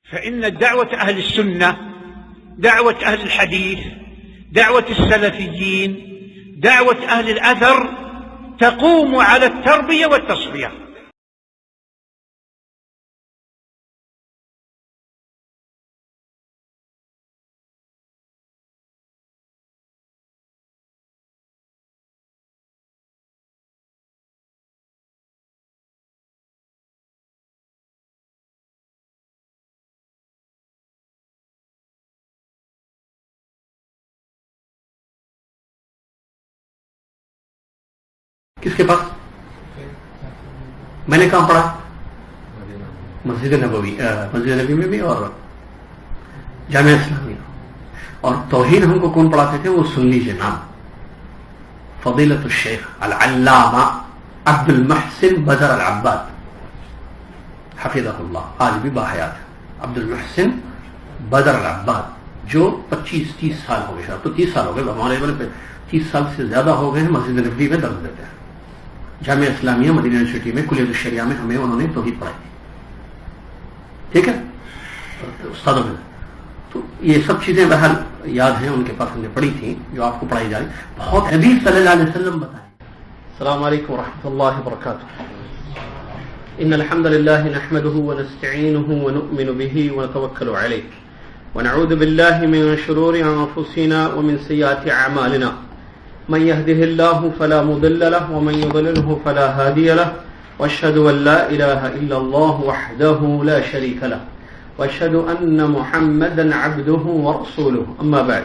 فإن دعوة أهل السنة، دعوة أهل الحديث، دعوة السلفيين، دعوة أهل الأثر تقوم على التربية والتصفية. کس کے پاس؟ میں نے کہاں پڑھا؟ مسجد نبوی، مسجد نبی میں بھی اور جامعہ اسلامیہ. اور توحید ہم کو کون پڑھاتے تھے؟ وہ سنی جناب فضیلت الشیخ العلامہ عبد المحسن بدر العباد حفظہ اللہ، آج بھی باحیات ہے. عبد المحسن بدر العباد جو 25-30 سال ہو گئے، تو 30 سال ہو گئے ہمارے، 30 سال سے زیادہ ہو گئے ہیں مسجد نبوی میں درس دیتے ہیں. جامعہ اسلامیہ مدینہ یونیورسٹی میں کلیت الشریعہ میں ہمیں انہوں نے توحید پڑھائی. ٹھیک ہے استادوں میں. تو یہ سب چیزیں بہرحال یاد ہیں، ان کے پاس ہم نے پڑھی تھیں جو آپ کو پڑھائی جا رہی. بہت نبی صلی اللہ علیہ وسلم بتائیں. السلام علیکم ورحمۃ اللہ وبرکاتہ. ان الحمد للہ نحمده ونستعینه ونؤمن به ونتوکل علیہ ونعوذ باللہ من شرور انفسنا ومن سیئات اعمالنا. من يهده الله فلا مضل له ومن يضلله فلا هادي له واشهد ان لا اله الا الله وحده لا شريك له واشهد ان محمدا عبده ورسوله. اما بعد،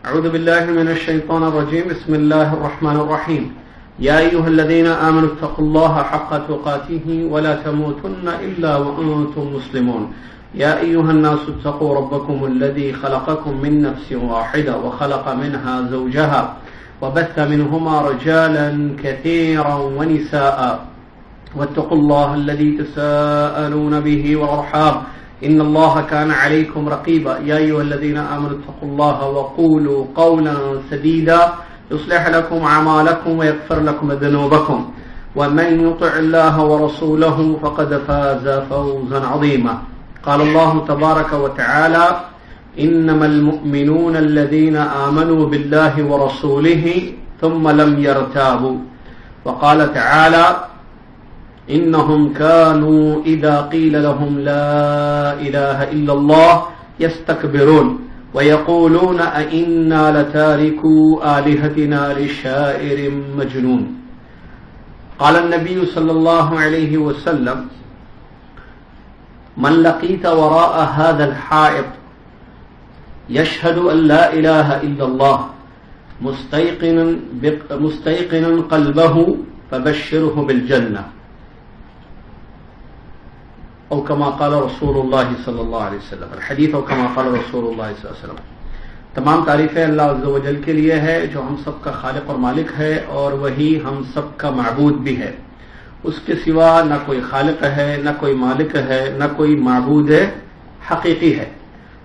اعوذ بالله من الشيطان الرجيم. بسم الله الرحمن الرحيم. يا ايها الذين امنوا اتقوا الله حق تقاته ولا تموتن الا وانتم مسلمون. يا ايها الناس اتقوا ربكم الذي خلقكم من نفس واحده وخلق منها زوجها وبث منهما رجالا كثيرا ونساء واتقوا الله الذي تساءلون به والأرحام إن الله كان عليكم رقيبا. يا أيها الذين آمنوا اتقوا الله وقولوا قولا سديدا يصلح لكم أعمالكم ويغفر لكم ذنوبكم ومن يطع الله ورسوله فقد فاز فوزا عظيما. قال الله تبارك وتعالى انما المؤمنون الذين آمنوا بالله ورسوله ثم لم يرتابوا. وقال تعالى انهم كانوا اذا قيل لهم لا اله الا الله يستكبرون ويقولون أئنا لتاركوا آلهتنا لشاعر مجنون. قال النبي صلى الله عليه وسلم من لقيت وراء هذا الحائط يشهد أن لا إله إلا الله مستيقنا قلبه فبشره بالجنة أو كما قال رسول الله صلى الله عليه وسلم. الحديث أو كما قال رسول الله صلى الله عليه وسلم. تمام تعریفیں اللہ عز و جل کے لیے ہے جو ہم سب کا خالق اور مالک ہے اور وہی ہم سب کا معبود بھی ہے. اس کے سوا نہ کوئی خالق ہے، نہ کوئی مالک ہے، نہ کوئی معبود حقیقی ہے.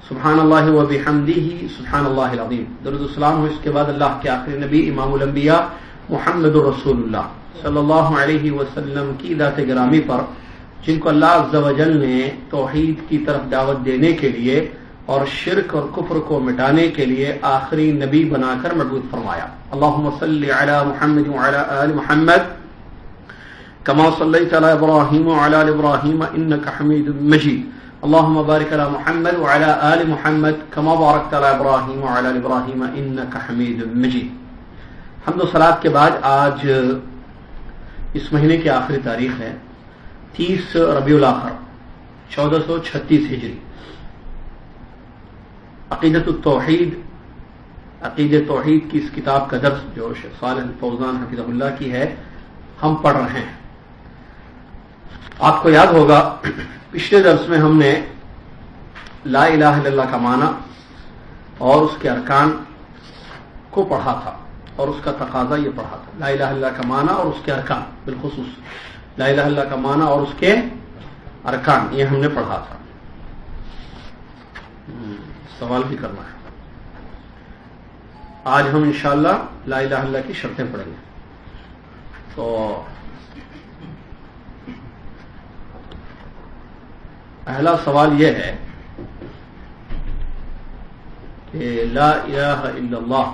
سبحان اللہ و بحمدہ سبحان اللہ العظیم. درود و سلام ہو اس کے بعد اللہ کے آخری نبی امام الانبیاء محمد رسول اللہ صلی اللہ علیہ وسلم کی ذات گرامی پر، جن کو اللہ عز و جل نے توحید کی طرف دعوت دینے کے لیے اور شرک اور کفر کو مٹانے کے لیے آخری نبی بنا کر مبعوث فرمایا. اللہم صلی علی محمد وعلی آل محمد کما صلیت علی ابراہیم وعلی آل ابراہیم انک حمید مجید. اللہم بارک علی محمد وعلی آل محمد کما بارکت علی ابراہیم وعلی آل ابراہیم انک حمید مجید. حمد و صلوات کے بعد آج اس مہینے کی آخری تاریخ ہے 30 ربیع الاخر 1436 ہجری. عقیدۃ التوحید، عقید توحید کی اس کتاب کا درس جو شیخ صالح الفوزان حفظہ اللہ کی ہے ہم پڑھ رہے ہیں. آپ کو یاد ہوگا پچھلے درس میں ہم نے لا الہ الا اللہ کا معنی اور اس کے ارکان کو پڑھا تھا اور اس کا تقاضا یہ پڑھا تھا. لا الہ الا اللہ کا معنی اور اس کے ارکان، بالخصوص لا الہ الا اللہ کا معنی اور اس کے ارکان یہ ہم نے پڑھا تھا. سوال بھی کرنا ہے. آج ہم انشاءاللہ لا الہ الا اللہ کی شرطیں پڑھیں گے. تو پہلا سوال یہ ہے کہ لا الہ الا اللہ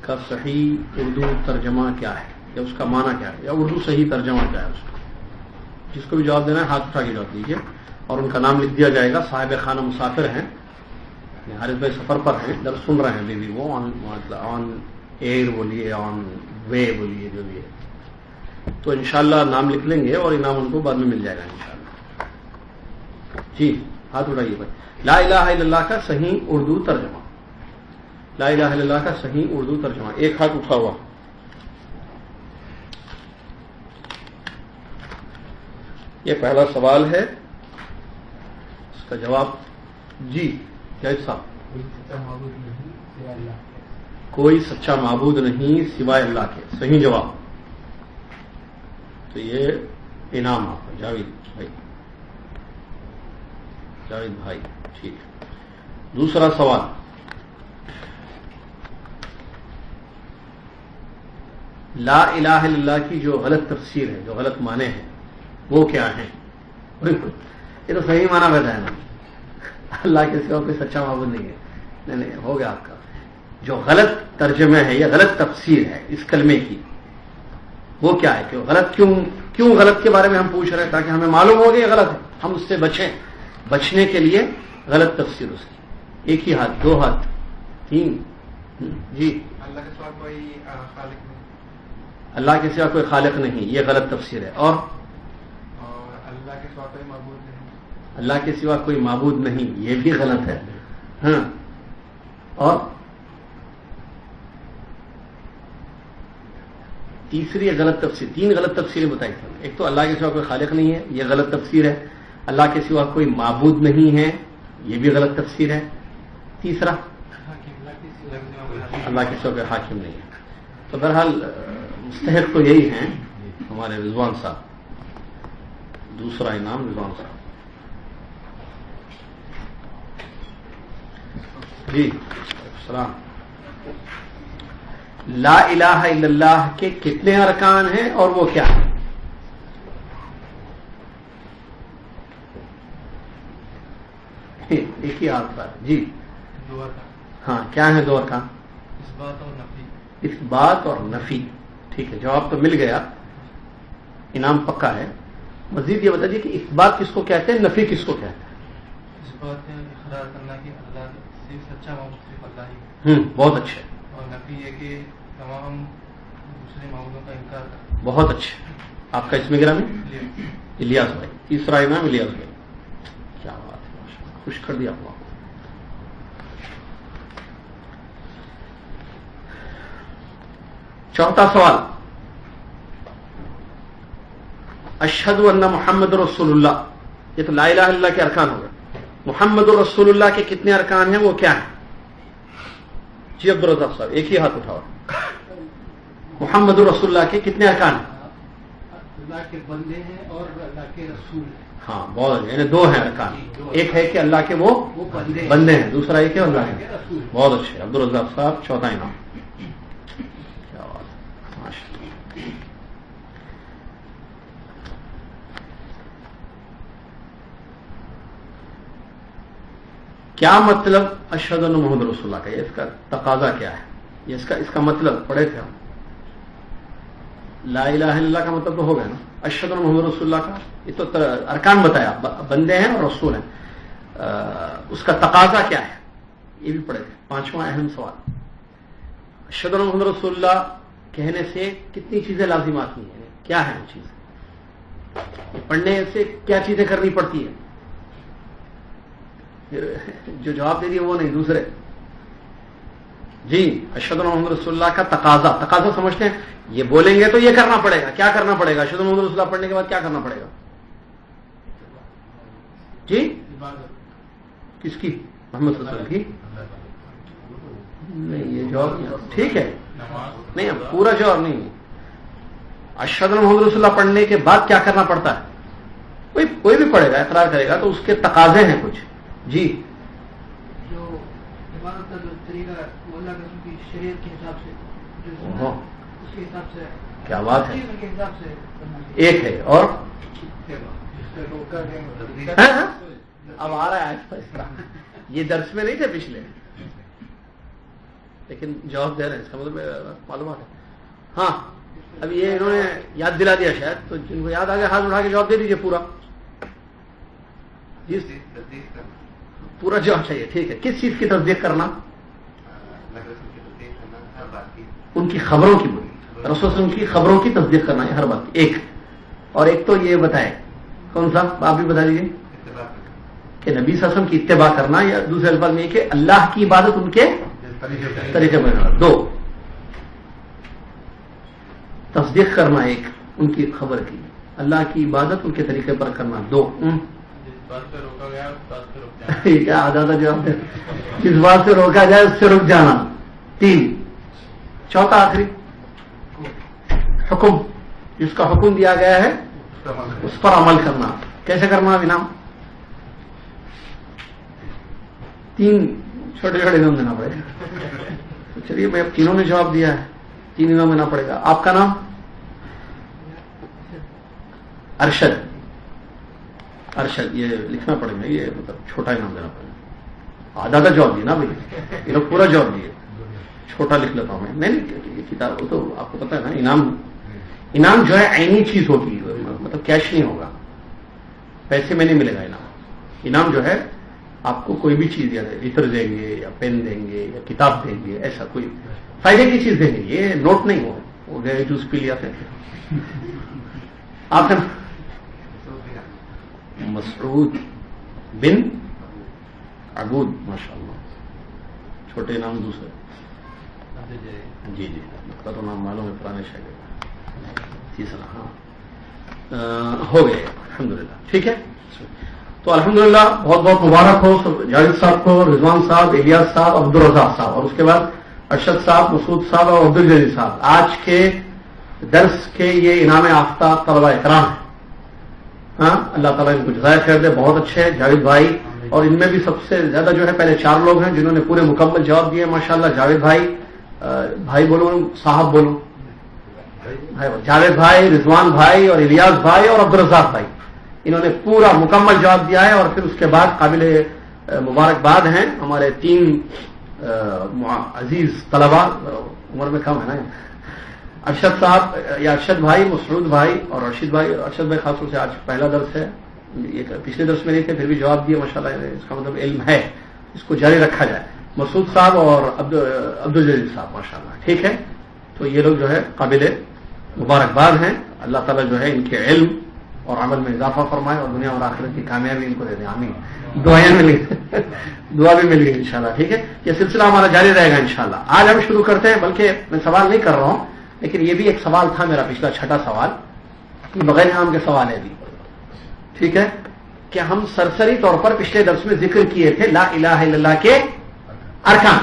کا صحیح اردو ترجمہ کیا ہے، یا اس کا معنی کیا ہے، یا اردو صحیح ترجمہ کیا ہے اس کا. جس کو بھی جواب دینا ہے ہاتھ اٹھا کے جواب دیجیے، اور ان کا نام لکھ دیا جائے گا. صاحب خانہ مسافر ہیں، حارث بھائی سفر پر ہیں، درس سن رہے ہیں ابھی بھی. وہ آن ایئر بولیے، آن وے بولیے، جو بھی ہے. تو انشاءاللہ نام لکھ لیں گے اور انعام ان کو بعد میں مل جائے گا انشاءاللہ. جی ہاتھ اٹھائیے بھائی. لا الہ الا اللہ کا صحیح اردو ترجمہ. لا الہ الا اللہ کا صحیح اردو ترجمہ. ایک ہاتھ اٹھا ہوا. یہ پہلا سوال ہے، اس کا جواب. جی جائز صاحب. کوئی سچا معبود نہیں سوائے اللہ کے. صحیح جواب. تو یہ انعام آپ کو جاوید بھائی. جاوید بھائی ٹھیک ہے. دوسرا سوال. لا الہ الا اللہ کی جو غلط تفسیر ہے، جو غلط معنی ہے، وہ کیا ہیں؟ یہ تو صحیح معنی بیٹھا ہے نا، اللہ کے سوا کوئی سچا معبود نہیں ہے. نہیں ہو گیا آپ کا. جو غلط ترجمہ ہے یا غلط تفسیر ہے اس کلمے کی، وہ کیا ہے؟ کہ غلط کیوں غلط کے بارے میں ہم پوچھ رہے ہیں، تاکہ ہمیں معلوم ہو کہ یہ غلط ہے، ہم اس سے بچیں. بچنے کے لیے غلط تفسیر اس کی. ایک ہی ہاتھ، دو ہاتھ، تین. جی اللہ کے سوا کوئی خالق نہیں. اللہ کے سوا کوئی خالق نہیں، یہ غلط تفسیر ہے. اور اللہ کے سوا کوئی معبود نہیں. اللہ کے سوا کوئی معبود نہیں، یہ بھی غلط ہے. ہاں. اور تیسری غلط تفسیر. تین غلط تفسیریں بتائی تھیں. ایک تو اللہ کے سوا کوئی خالق نہیں ہے، یہ غلط تفسیر ہے. اللہ کے سوا کوئی معبود نہیں ہے، یہ بھی غلط تفسیر ہے. تیسرا اللہ کے سوا کوئی حاکم نہیں ہے. تو بہرحال مستحق تو یہی ہیں ہمارے رضوان صاحب. دوسرا انعام رضوان صاحب. جی السلام. لا الہ الا اللہ کے کتنے ارکان ہیں اور وہ کیا ہے؟ ایک ہی ہاتھ پر. جی دو ارکان. ہاں کیا ہے دو ارکان؟ اس بات اور نفی. اس بات اور نفی. ٹھیک ہے، جواب تو مل گیا، انعام پکا ہے. مزید یہ بتا دیجیے کہ اس بات کس کو کہتے ہیں، نفی کس کو کہتے ہیں؟ اس بات میں اقرار کرنا کہ اللہ صرف سچا معبود صرف اللہ ہی. بہت اچھے. اور نفی یہ کہ تمام دوسرے معبودوں کا انکار کرنا. بہت اچھے. آپ کا اس میں گرامی الیاس بھائی. تیسرا انعام الیاس بھائی. کیا بات ہے، خوش کر دیا آپ کو. چوتھا سوال. اشہد ان محمد رسول اللہ. یہ تو لا الہ الا اللہ کے ارکان ہو گئے. محمد رسول اللہ کے کتنے ارکان ہیں، وہ کیا ہیں؟ جی عبدالرزاق صاحب ایک ہی ہاتھ اٹھاؤ. محمد رسول اللہ کے کتنے ارکان ہیں؟ اللہ کے بندے ہیں اور اللہ کے رسول ہیں. ہاں بہت اچھا. یعنی دو ہیں ارکان. ایک ہے کہ اللہ کے وہ بندے ہیں، دوسرا ایک ہے اللہ کے. بہت اچھے عبدالرزاق صاحب. چوتھا انعام. کیا بات ہے، ماشاءاللہ. کیا مطلب اشہد ان محمد رسول اللہ کا؟ یہ اس کا تقاضا کیا ہے؟ یہ اس کا مطلب پڑھے تھے ہم. لا الہ الا اللہ کا مطلب تو ہو گیا نا. اشہد ان محمد رسول اللہ کا یہ تو ارکان بتایا، بندے ہیں اور رسول ہیں. اس کا تقاضا کیا ہے یہ بھی پڑھے تھے. پانچواں اہم سوال. اشہد ان محمد رسول اللہ کہنے سے کتنی چیزیں لازمات ہیں، یعنی کیا ہے وہ چیزیں؟ پڑھنے سے کیا چیزیں کرنی پڑتی ہیں؟ جو جواب دے دیے وہ نہیں، دوسرے. جی اشہد ان محمد رسول اللہ کا تقاضا سمجھتے ہیں. یہ بولیں گے تو یہ کرنا پڑے گا. کیا کرنا پڑے گا؟ اشہد ان محمد رسول اللہ پڑھنے کے بعد کیا کرنا پڑے گا؟ جی کس کی؟ محمد صلی اللہ علیہ وسلم کی؟ نہیں یہ جواب ٹھیک ہے. نہیں پورا جواب نہیں. اشہد ان محمد رسول اللہ پڑھنے کے بعد کیا کرنا پڑتا ہے؟ کوئی بھی پڑھے گا، اقرار کرے گا تو اس کے تقاضے ہیں کچھ. جی جو عبادت کا جو طریقہ وہ اللہ کی شریعت کے حساب سے اس کے حساب سے. کیا بات ہے. کے حساب سے ایک ہے. اور اب آ رہا ہے اس طرح یہ درس میں نہیں تھے پچھلے، لیکن جواب دے رہے ہیں، اس کا مطلب معلومات ہے. ہاں اب یہ انہوں نے یاد دلا دیا شاید، تو جن کو یاد آ گیا ہاتھ اٹھا کے جواب دے دیجیے پورا. جس پورا جواب چاہیے، ٹھیک ہے. کس چیز کی تصدیق کرنا؟ ان کی خبروں کی، رسول صلی اللہ علیہ وسلم کی خبروں کی تصدیق کرنا ہے ہر بات کی. ایک اور ایک تو یہ بتائے کون سا، آپ بھی بتا دیجیے، کہ نبی صلی اللہ علیہ وسلم کی اتباع کرنا، یا دوسرے الفاظ میں کہ اللہ کی عبادت ان کے طریقے پر کرنا. دو، تصدیق کرنا ایک ان کی خبر کی، اللہ کی عبادت ان کے طریقے پر کرنا. دو، یہ کیا آدھا جواب ہے، جس بات سے روکا جائے اس سے رک جانا. تین، چوتھا آخری، حکم، جس کا حکم دیا گیا ہے اس پر عمل کرنا. کیسے کرنا اب انعام؟ تین چھوٹے چھوٹے انعام دینا پڑے گا. چلیے میں اب تینوں نے جواب دیا ہے، تین انعام دینا پڑے گا. آپ کا نام؟ ارشد. ارشد یہ لکھنا پڑے گا، یہ مطلب چھوٹا انعام دینا پڑے گا. آدھا جواب دیا نا بھائی، یہ لوگ پورا جواب دیے، چھوٹا لکھ لیتا ہوں میں. نہیں کتاب وہ تو آپ کو پتا ہے نا. انعام جو ہے عینی چیز ہوگی، مطلب کیش نہیں ہوگا، پیسے میں نہیں ملے گا انعام. انعام جو ہے آپ کو کوئی بھی چیز، یا عطر دیں گے یا پین دیں گے یا کتاب دیں گے، ایسا کوئی فائدے کی چیز دیں گے. یہ نوٹ نہیں ہو گئے جوس پی لیا تھا. آپ مسعود بن عبود، ماشاء اللہ، چھوٹے نام دوسرے. جی جی آپ کا تو نام معلوم ہے، پرانے شاگرد. تیسرا ہاں ہو گئے الحمدللہ. ٹھیک ہے، تو الحمدللہ بہت بہت مبارک ہو جاوید صاحب کو، رضوان صاحب، الیاس صاحب، عبدالرزاق صاحب، اور اس کے بعد ارشد صاحب، مسعود صاحب اور عبدالجلیل صاحب. آج کے درس کے یہ انعام یافتہ طلبہ اکرام ہیں. ہاں اللہ تعالیٰ ان کو جزائے خیر دے. بہت اچھے ہیں جاوید بھائی، اور ان میں بھی سب سے زیادہ جو ہے پہلے 4 لوگ ہیں جنہوں نے پورے مکمل جواب دیے ماشاءاللہ. جاوید بھائی بولو، صاحب بولو، جاوید بھائی، رضوان بھائی اور الیاس بھائی اور عبدالرزاق بھائی، انہوں نے پورا مکمل جواب دیا ہے. اور پھر اس کے بعد قابل مبارکباد ہیں ہمارے 3 عزیز طلبہ، عمر میں کم ہے نا، ارشد صاحب یا ارشد بھائی، مسعود بھائی اور ارشد بھائی. ارشد بھائی خاص طور سے آج پہلا درس ہے، یہ پچھلے درس میں نہیں تھے پھر بھی جواب دیا ماشاءاللہ. اس کا مطلب علم ہے، اس کو جاری رکھا جائے. مسعود صاحب اور عبدالجلیل صاحب ماشاءاللہ. ٹھیک ہے، تو یہ لوگ جو ہے قابل مبارکباد ہیں. اللہ تعالیٰ جو ہے ان کے علم اور عمل میں اضافہ فرمائے، اور دنیا اور آخرت کی کامیابی ان کو دے دیں. آمین. دعائیں ملی، دعا بھی مل گئی انشاءاللہ. ٹھیک ہے، یہ سلسلہ ہمارا جاری رہے گا انشاءاللہ. آج ہم شروع کرتے ہیں، بلکہ میں سوال نہیں کر رہا ہوں، لیکن یہ بھی ایک سوال تھا میرا پچھلا 6واں سوال، یہ بغیر نام کے سوال ہے بھی. ٹھیک ہے، کہ ہم سرسری طور پر پچھلے درس میں ذکر کیے تھے لا الہ الا اللہ کے ارکان.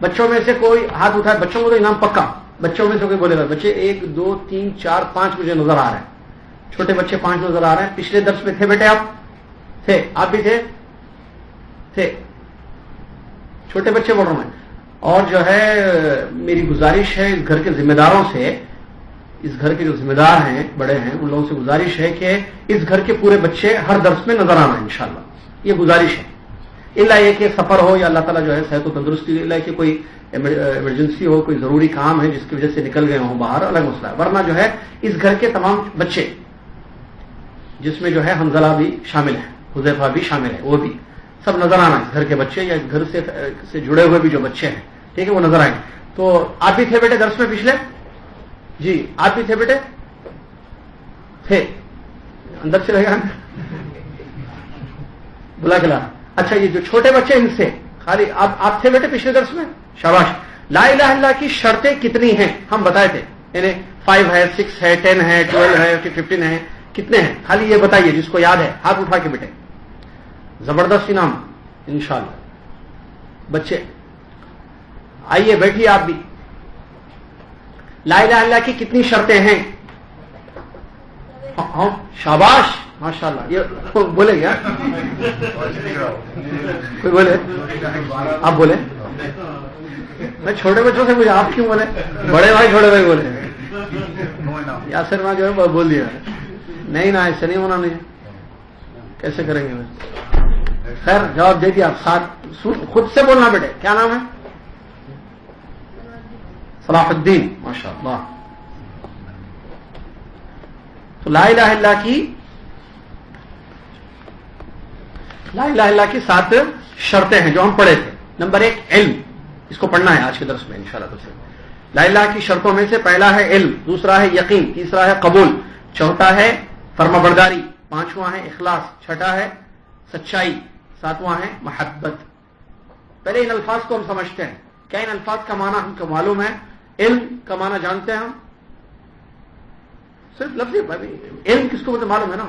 بچوں میں سے کوئی ہاتھ اٹھائے، بچوں کو تو انعام پکا. بچوں میں سے کوئی بولے گا. بچے 1 2 3 4 5 مجھے نظر آ رہے ہیں، چھوٹے بچے 5 نظر آ رہے ہیں. پچھلے درس میں تھے بیٹے؟ آپ تھے؟ آپ بھی تھے؟ چھوٹے بچے بول رہا ہوں میں. اور جو ہے میری گزارش ہے اس گھر کے ذمہ داروں سے، اس گھر کے جو ذمہ دار ہیں، بڑے ہیں، ان لوگوں سے گزارش ہے کہ اس گھر کے پورے بچے ہر درس میں نظر آنا انشاءاللہ. یہ گزارش ہے. اللہ یہ کہ سفر ہو یا اللہ تعالیٰ جو ہے صحت و تندرستی، اللہ کہ کوئی ایمرجنسی ہو، کوئی ضروری کام ہے جس کی وجہ سے نکل گئے ہوں باہر، الگ مسئلہ ہے. ورنہ جو ہے اس گھر کے تمام بچے، جس میں جو ہے حنظلہ بھی شامل ہے، حذیفہ بھی شامل ہے، وہ بھی سب نظر آنا. اس گھر کے بچے یا اس گھر سے جڑے ہوئے بھی جو بچے ہیں، ٹھیک ہے، وہ نظر آئیں. تو آپ بھی تھے بیٹے درس میں پچھلے؟ جی آپ بھی تھے بیٹے؟ تھے اندر سے رہے گا بلا کلا. اچھا یہ جو چھوٹے بچے ان سے خالی آپ تھے بیٹے پچھلے درس میں؟ شاباش. لا الہ الا اللہ کی شرطیں کتنی ہیں ہم بتائے تھے، یعنی 5 ہے، 6 ہے، 10 ہے، 12 ہے، 15 ہے، کتنے ہیں خالی یہ بتائیے جس کو یاد ہے. ہاتھ اٹھا کے بیٹے. زبردست انعام انشاءاللہ. بچے آئیے بیٹھیے آپ بھی. لا الہ الا اللہ کی کتنی شرطیں ہیں؟ ہاں شاباش ماشاءاللہ. یہ بولے گا کوئی بولے؟ آپ بولے. میں چھوٹے بچوں سے مجھے آپ کیوں بولے؟ بڑے بھائی چھوٹے بھائی بولے. یاسر میں جو ہے بول دیا. نہیں نا ایسے نہیں ہونا. نہیں کیسے کریں گے؟ خیر جواب دے دیا. خود سے بولنا بیٹے. کیا نام ہے؟ صلاح الدین. ماشاء اللہ. تو لا الہ الا اللہ کی 7 شرطیں ہیں جو ہم پڑھے تھے. نمبر 1 علم. اس کو پڑھنا ہے آج کے درس میں انشاءاللہ. تو لا الہ کی شرطوں میں سے پہلا ہے علم, دوسرا ہے یقین, تیسرا ہے قبول, چوتھا ہے فرما برداری, پانچواں ہے اخلاص, چھٹا ہے سچائی, ساتواں ہے محبت. پہلے ان الفاظ کو ہم سمجھتے ہیں. کیا ان الفاظ کا معنی ہم کو معلوم ہے؟ علم کا معنی جانتے ہیں ہم؟ صرف لفظ علم کس کو بولتے معلوم ہے نا.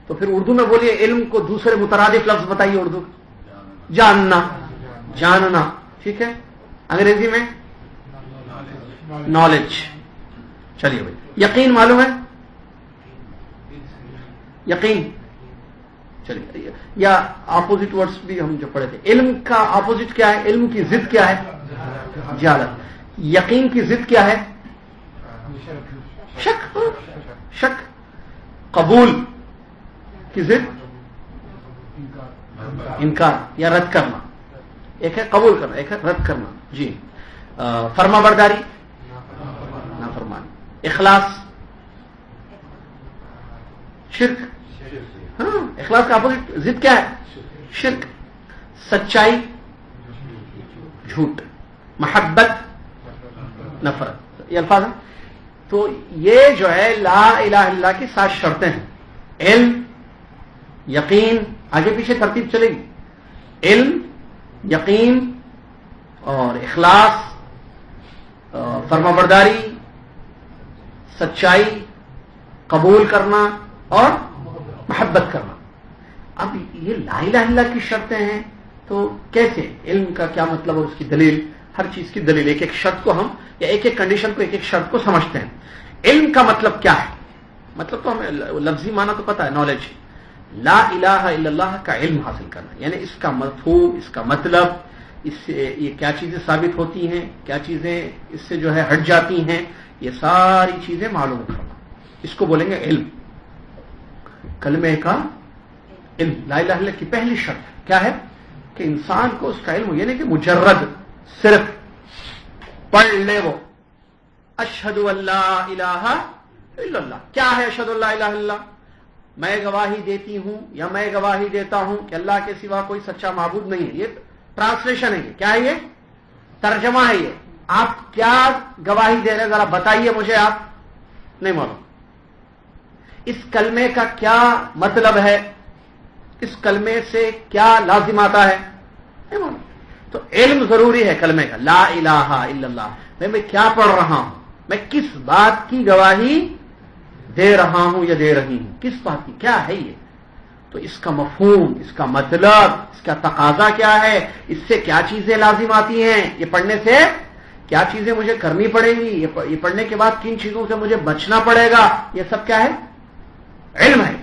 تو پھر اردو میں بولیے علم کو دوسرے مترادف لفظ بتائیے. اردو جاننا, جاننا, ٹھیک ہے. انگریزی میں نالج. چلیے بھائی. یقین معلوم ہے؟ یقین. چلیے. یا اپوزٹ ورڈز بھی ہم جو پڑھے تھے. علم کا اپوزٹ کیا ہے؟ علم کی ضد کیا ہے؟ جہالت. یقین کی ضد کیا ہے؟ شک. شک. قبول کی ضد انکار یا رد کرنا. ایک ہے قبول کرنا, ایک ہے رد کرنا. جی. فرما برداری, نافرمانی. اخلاص, شرک. ہاں, اخلاص کا اپوزٹ ضد کیا ہے؟ شرک. سچائی, جھوٹ. محبت, نفرت. یہ الفاظ ہیں. تو یہ جو ہے لا الہ الا اللہ کی 7 شرطیں ہیں. علم, یقین, آگے پیچھے ترتیب چلے گی. علم, یقین اور اخلاص, فرما برداری, سچائی, قبول کرنا اور محبت کرنا. اب یہ لا الہ الا اللہ کی شرطیں ہیں. تو کیسے؟ علم کا کیا مطلب اور اس کی دلیل, ہر چیز کی دلیل. ایک ایک شرط کو ہم یا ایک ایک کنڈیشن کو, ایک ایک شرط کو سمجھتے ہیں. علم کا مطلب کیا ہے؟ مطلب تو ہمیں لفظی معنی تو پتا ہے, نالج. لا الہ الا اللہ کا علم حاصل کرنا, یعنی اس کا مفہوم, اس کا مطلب, اس سے یہ کیا چیزیں ثابت ہوتی ہیں, کیا چیزیں اس سے جو ہے ہٹ جاتی ہیں, یہ ساری چیزیں معلوم کرنا. اس کو بولیں گے علم. کلمے کا علم. لا الہ الا اللہ کی پہلی شرط کیا ہے؟ کہ انسان کو اس کا علم ہو, یعنی کہ مجرد صرف پڑھ لے وہ اشہد ان لا الہ الا اللہ. کیا ہے اشہد ان لا الہ الا اللہ؟ میں گواہی دیتی ہوں یا میں گواہی دیتا ہوں کہ اللہ کے سوا کوئی سچا معبود نہیں ہے. یہ ٹرانسلیشن ہے. یہ کیا ہے؟ یہ ترجمہ ہے. یہ آپ کیا گواہی دے رہے ہیں ذرا بتائیے مجھے. آپ نہیں معلوم اس کلمے کا کیا مطلب ہے, اس کلمے سے کیا لازم آتا ہے, نہیں معلوم. تو علم ضروری ہے کلمے کا. لا الہ الا اللہ. میں کیا پڑھ رہا ہوں, میں کس بات کی گواہی دے رہا ہوں یا دے رہی ہوں, کس بات کی, کیا ہے یہ. تو اس کا مفہوم, اس کا مطلب, اس کا تقاضا کیا ہے, اس سے کیا چیزیں لازم آتی ہیں, یہ پڑھنے سے کیا چیزیں مجھے کرنی پڑے گی, یہ پڑھنے کے بعد کن چیزوں سے مجھے بچنا پڑے گا, یہ سب کیا ہے؟ علم ہے.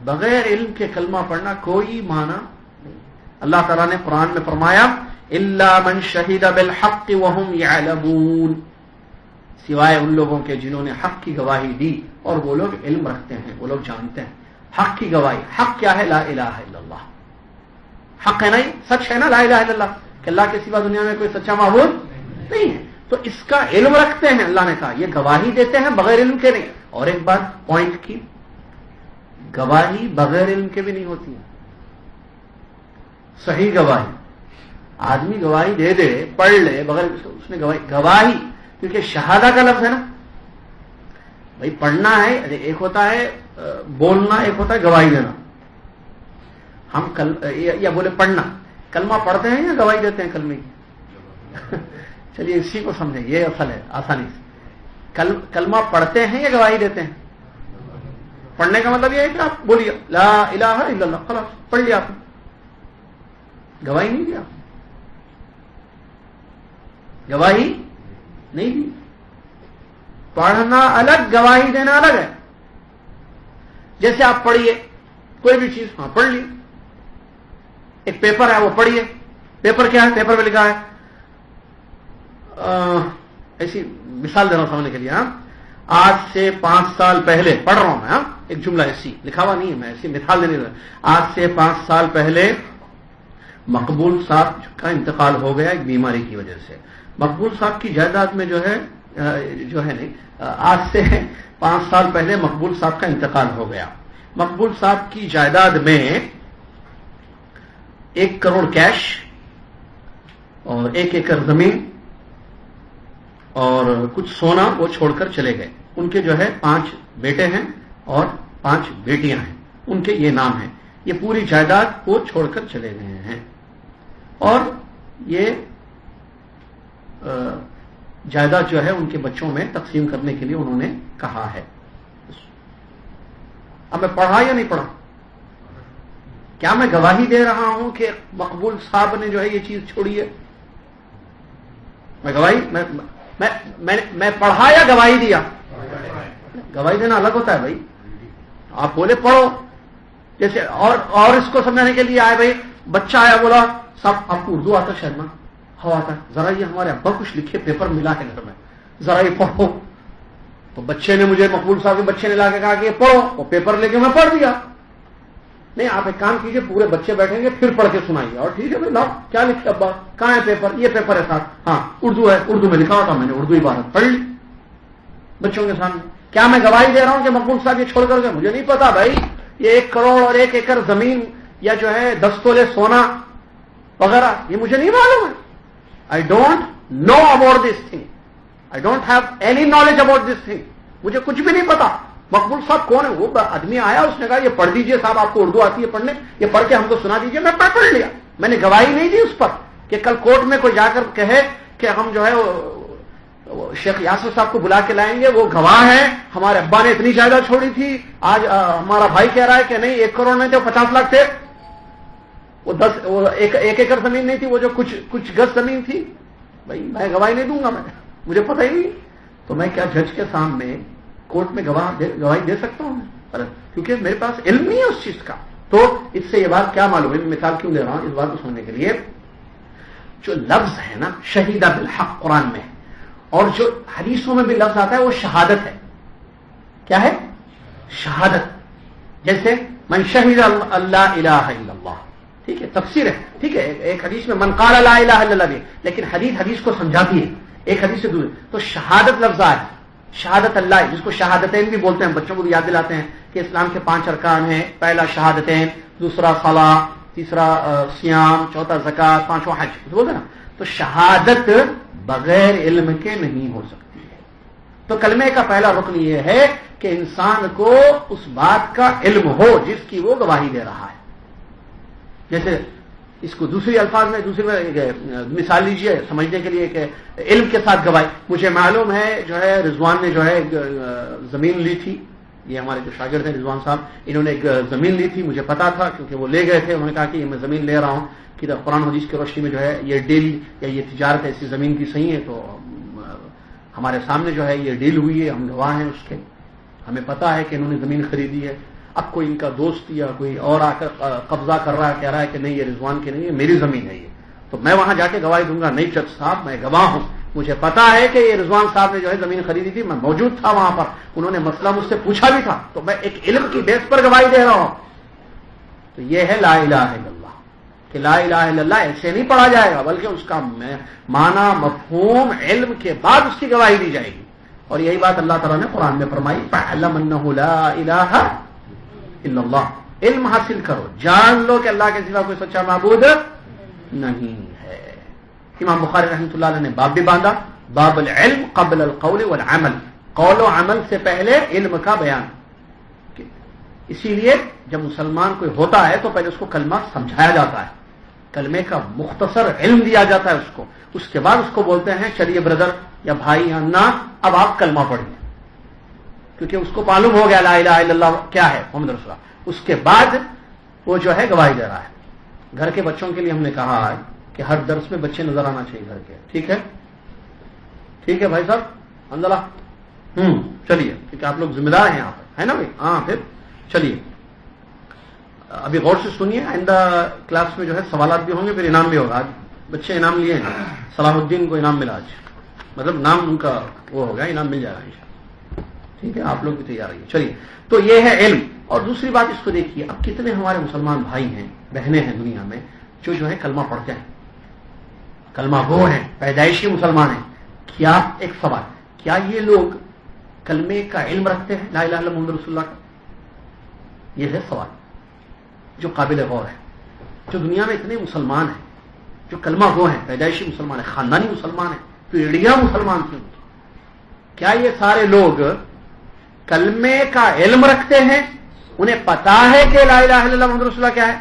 بغیر علم کے کلمہ پڑھنا کوئی معنی نہیں. اللہ تعالیٰ نے قرآن میں فرمایا الا من شہد بالحق وهم يعلمون, سوائے ان لوگوں کے جنہوں نے حق کی گواہی دی اور وہ لوگ علم رکھتے ہیں, وہ لوگ جانتے ہیں. حق کی گواہی, حق کیا ہے؟ لا الہ الا اللہ. حق ہے نا, سچ ہے نا لا الہ الا اللہ, کہ اللہ کے سوا دنیا میں کوئی سچا معبود نہیں ہے. تو اس کا علم رکھتے ہیں. اللہ نے کہا یہ گواہی دیتے ہیں بغیر علم کے نہیں. اور ایک بات پوائنٹ کی, گواہی بغیر علم کے بھی نہیں ہوتی ہے. صحیح گواہی, آدمی گواہی دے دے, پڑھ لے بغیر اس نے گواہی, کیونکہ شہادہ کا لفظ ہے نا بھائی. پڑھنا ہے ایک ہوتا ہے بولنا, ایک ہوتا ہے گواہی دینا. ہم یا بولے پڑھنا, کلمہ پڑھتے ہیں یا گواہی دیتے ہیں کلمے کی؟ چلیے اسی کو سمجھیں, یہ اصل ہے آسانی سے. کلمہ پڑھتے ہیں یا گواہی دیتے ہیں؟ پڑھنے کا مطلب یہ ہے کہ آپ بولیے لا الہ الا اللہ, خلاص پڑھ لیا آپ نے, گواہی نہیں دیا, گواہی نہیں دی. پڑھنا الگ, گواہی دینا الگ ہے. جیسے آپ پڑھیے کوئی بھی چیز, ہاں پڑھ لی, ایک پیپر ہے وہ پڑھیے. پیپر کیا ہے؟ پیپر میں لکھا ہے, ایسی مثال دے رہا ہوں سمجھنے کے لیے. ہاں, آج سے 5 سال پہلے پڑھ رہا ہوں میں, ہاں ایک جملہ ایسی لکھا ہوا نہیں ہے، میں ایسی مثال دے رہا ہوں. آج سے 5 سال پہلے مقبول صاحب کا انتقال ہو گیا ایک بیماری کی وجہ سے. مقبول صاحب کی جائیداد میں آج سے 5 سال پہلے مقبول صاحب کا انتقال ہو گیا. مقبول صاحب کی جائیداد میں 1 کروڑ کیش اور 1 ایکڑ زمین اور کچھ سونا وہ چھوڑ کر چلے گئے. ان کے 5 بیٹے ہیں اور 5 بیٹیاں ہیں، ان کے یہ نام ہیں. یہ پوری جائیداد وہ چھوڑ کر چلے گئے ہیں اور یہ جائیداد ان کے بچوں میں تقسیم کرنے کے لیے انہوں نے کہا ہے. اب میں پڑھا یا نہیں پڑھا؟ کیا میں گواہی دے رہا ہوں کہ مقبول صاحب نے یہ چیز چھوڑی ہے؟ میں گواہی میں پڑھا یا گواہی دیا؟ گواہی دینا الگ ہوتا ہے بھائی. آپ بولے پڑھو، جیسے اور اس کو سمجھانے کے لیے آئے بھائی، بچہ آیا بولا صاحب آپ کو اردو آتا شاید نا؟ ہوا آتا ہے، ذرا یہ ہمارے ابا کچھ لکھے پیپر ملا ہے گھر میں، ذرا یہ پڑھو. تو بچے نے مجھے، مقبول صاحب کے بچے نے لا کے کہا کہ یہ پڑھو، وہ پیپر لے کے میں پڑھ دیا. نہیں، آپ ایک کام کیجئے، پورے بچے بیٹھیں گے پھر پڑھ کے سنائیے. اور ٹھیک ہے بھائی، لاؤ کیا لکھے ابا؟ کہاں ہے پیپر؟ یہ پیپر ہے صاحب. ہاں اردو ہے، اردو میں لکھا ہوتا، میں نے اردو عبارت پڑھ لی بچوں کے سامنے. کیا میں گواہی دے رہا ہوں کہ مقبول صاحب یہ چھوڑ کر گئے؟ مجھے نہیں پتا بھائی. یہ 1 کروڑ اور 1 ایکڑ زمین یا 10 تولے سونا وغیرہ، یہ مجھے نہیں معلوم ہے. I don't know about this thing. I don't have any knowledge about this thing. مجھے کچھ بھی نہیں پتا. مقبول صاحب کون ہے؟ وہ آدمی آیا، اس نے کہا یہ پڑھ دیجئے صاحب، آپ کو اردو آتی ہے پڑھنے، یہ پڑھ کے ہم کو سنا دیجئے. میں پڑھ لیا. میں نے گواہی نہیں دی اس پر کہ کل کورٹ میں کوئی جا کر کہے کہ ہم شیخ یاسر صاحب کو بلا کے لائیں گے، وہ گواہ ہیں، ہمارے ابا نے اتنی جائیداد چھوڑی تھی، آج ہمارا بھائی کہہ رہا ہے کہ نہیں 1 کروڑ نہیں تھے، 50 لاکھ تھے. وہ 1 ایکڑ زمین نہیں تھی، وہ جو کچھ گز زمین تھی. بھائی میں گواہی نہیں دوں گا، مجھے پتہ ہی نہیں. تو میں کیا جج کے سامنے کورٹ میں گواہی دے سکتا ہوں؟ کیونکہ میرے پاس علم نہیں ہے اس چیز کا. تو اس سے یہ بات کیا معلوم ہے؟ میں مثال کیوں دے رہا ہوں اس بات کو سننے کے لیے. جو لفظ ہے نا شہیدہ بالحق قرآن میں، اور جو حدیثوں میں بھی لفظ آتا ہے وہ شہادت ہے. کیا ہے؟ شہادت. جیسے من شہد اللہ الہ الا اللہ، ٹھیک ہے، تفسیر ہے، ٹھیک ہے. ایک حدیث میں من قال لا الہ الا اللہ بھی، لیکن حدیث کو سمجھاتی ہے ایک حدیث سے دوسری. تو شہادت لفظ ہے، شہادت اللہ، جس کو شہادتین بھی بولتے ہیں. بچوں کو بھی یاد دلاتے ہیں کہ اسلام کے 5 ارکان ہیں. پہلا شہادتین، دوسرا صلاۃ، تیسرا سیام، چوتھا زکات، 5واں حج، بولتے نا. تو شہادت بغیر علم کے نہیں ہو سکتی ہے. تو کلمے کا پہلا رکن یہ ہے کہ انسان کو اس بات کا علم ہو جس کی وہ گواہی دے رہا ہے. جیسے اس کو دوسری الفاظ میں مثال لیجئے سمجھنے کے لیے کہ علم کے ساتھ گواہی. مجھے معلوم ہے رضوان نے زمین لی تھی. یہ ہمارے جو شاگرد ہیں رضوان صاحب، انہوں نے ایک زمین لی تھی. مجھے پتا تھا کیونکہ وہ لے گئے تھے. انہوں نے کہا کہ یہ میں زمین لے رہا ہوں کہ قرآن حدیث کی روشنی میں یہ ڈیل یا یہ تجارت ایسی زمین کی صحیح ہے. تو ہمارے سامنے یہ ڈیل ہوئی ہے، ہم گواہ ہیں اس کے. ہمیں پتا ہے کہ انہوں نے زمین خریدی ہے. اب کوئی ان کا دوست یا کوئی اور آ کر قبضہ کر رہا ہے، کہہ رہا ہے کہ نہیں یہ رضوان کی نہیں ہے، میری زمین ہے یہ. تو میں وہاں جا کے گواہی دوں گا؟ نہیں جج صاحب، میں گواہ ہوں، مجھے پتا ہے کہ یہ رضوان صاحب نے زمین خریدی تھی، میں موجود تھا وہاں پر، انہوں نے مسئلہ مجھ سے پوچھا بھی تھا. تو میں ایک علم کی بیس پر گواہی دے رہا ہوں. تو یہ ہے لا الہ الا اللہ. کہ لا الہ الا اللہ ایسے نہیں پڑھا جائے گا، بلکہ اس کا معنی مفہوم علم کے بعد اس کی گواہی دی جائے گی. اور یہی بات اللہ تعالیٰ نے قرآن میں فرمائی، فَاعْلَمْ أَنَّهُ لَا إِلَٰهَ إِلَّا اللَّهُ. علم حاصل کرو، جان لو کہ اللہ کے سوا کوئی سچا معبود نہیں ہے. امام بخاری رحمۃ اللہ علیہ نے باب بھی باندھا، باب العلم قبل القول والعمل. قول و عمل سے پہلے علم کا بیان. اسی لیے جب مسلمان کوئی ہوتا ہے تو پہلے اس کو کلمہ سمجھایا جاتا ہے، کلمے کا مختصر علم دیا جاتا ہے اس کو. اس کے بعد اس کو بولتے ہیں چلیے بردر یا بھائی یا نا، اب آپ کلمہ پڑھیے، کیونکہ اس کو معلوم ہو گیا لا الہ الا اللہ کیا ہے، محمد رسول اللہ. اس کے بعد وہ گواہی دے رہا ہے. گھر کے بچوں کے لیے ہم نے کہا ہے کہ ہر درس میں بچے نظر آنا چاہیے گھر کے. ٹھیک ہے بھائی صاحب الحمدللہ. چلیے کیونکہ آپ لوگ ذمہ دار ہیں یہاں پر، ہے نا بھائی؟ ہاں پھر چلیے ابھی غور سے سنیے. آئندہ کلاس میں سوالات بھی ہوں گے، پھر انعام بھی ہوگا. آج بچے انعام لیے ہیں. صلاح الدین کو انعام ملا آج، مطلب نام ان کا وہ ہوگا، انعام مل جائے گا انشاءاللہ. ٹھیک ہے، آپ لوگ بھی تیار رہیے. چلیے، تو یہ ہے علم. اور دوسری بات اس کو دیکھیے، اب کتنے ہمارے مسلمان بھائی ہیں، بہنیں ہیں دنیا میں جو ہے کلمہ پڑھتے ہیں، کلمہ گو ہیں، پیدائشی مسلمان ہیں. کیا ایک سوال، کیا یہ لوگ کلمے کا علم رکھتے ہیں، لا الہ الا محمد رسول اللہ کا؟ یہ ہے سوال جو قابل غور ہے. جو دنیا میں اتنے مسلمان ہیں جو کلمہ گو ہیں، پیدائشی مسلمان ہیں، خاندانی مسلمان ہیں، پیڑیاں مسلمان تھے، کیا یہ سارے لوگ کلمے کا علم رکھتے ہیں؟ انہیں پتا ہے کہ لا الہ الا اللہ محمد رسول اللہ کیا ہے؟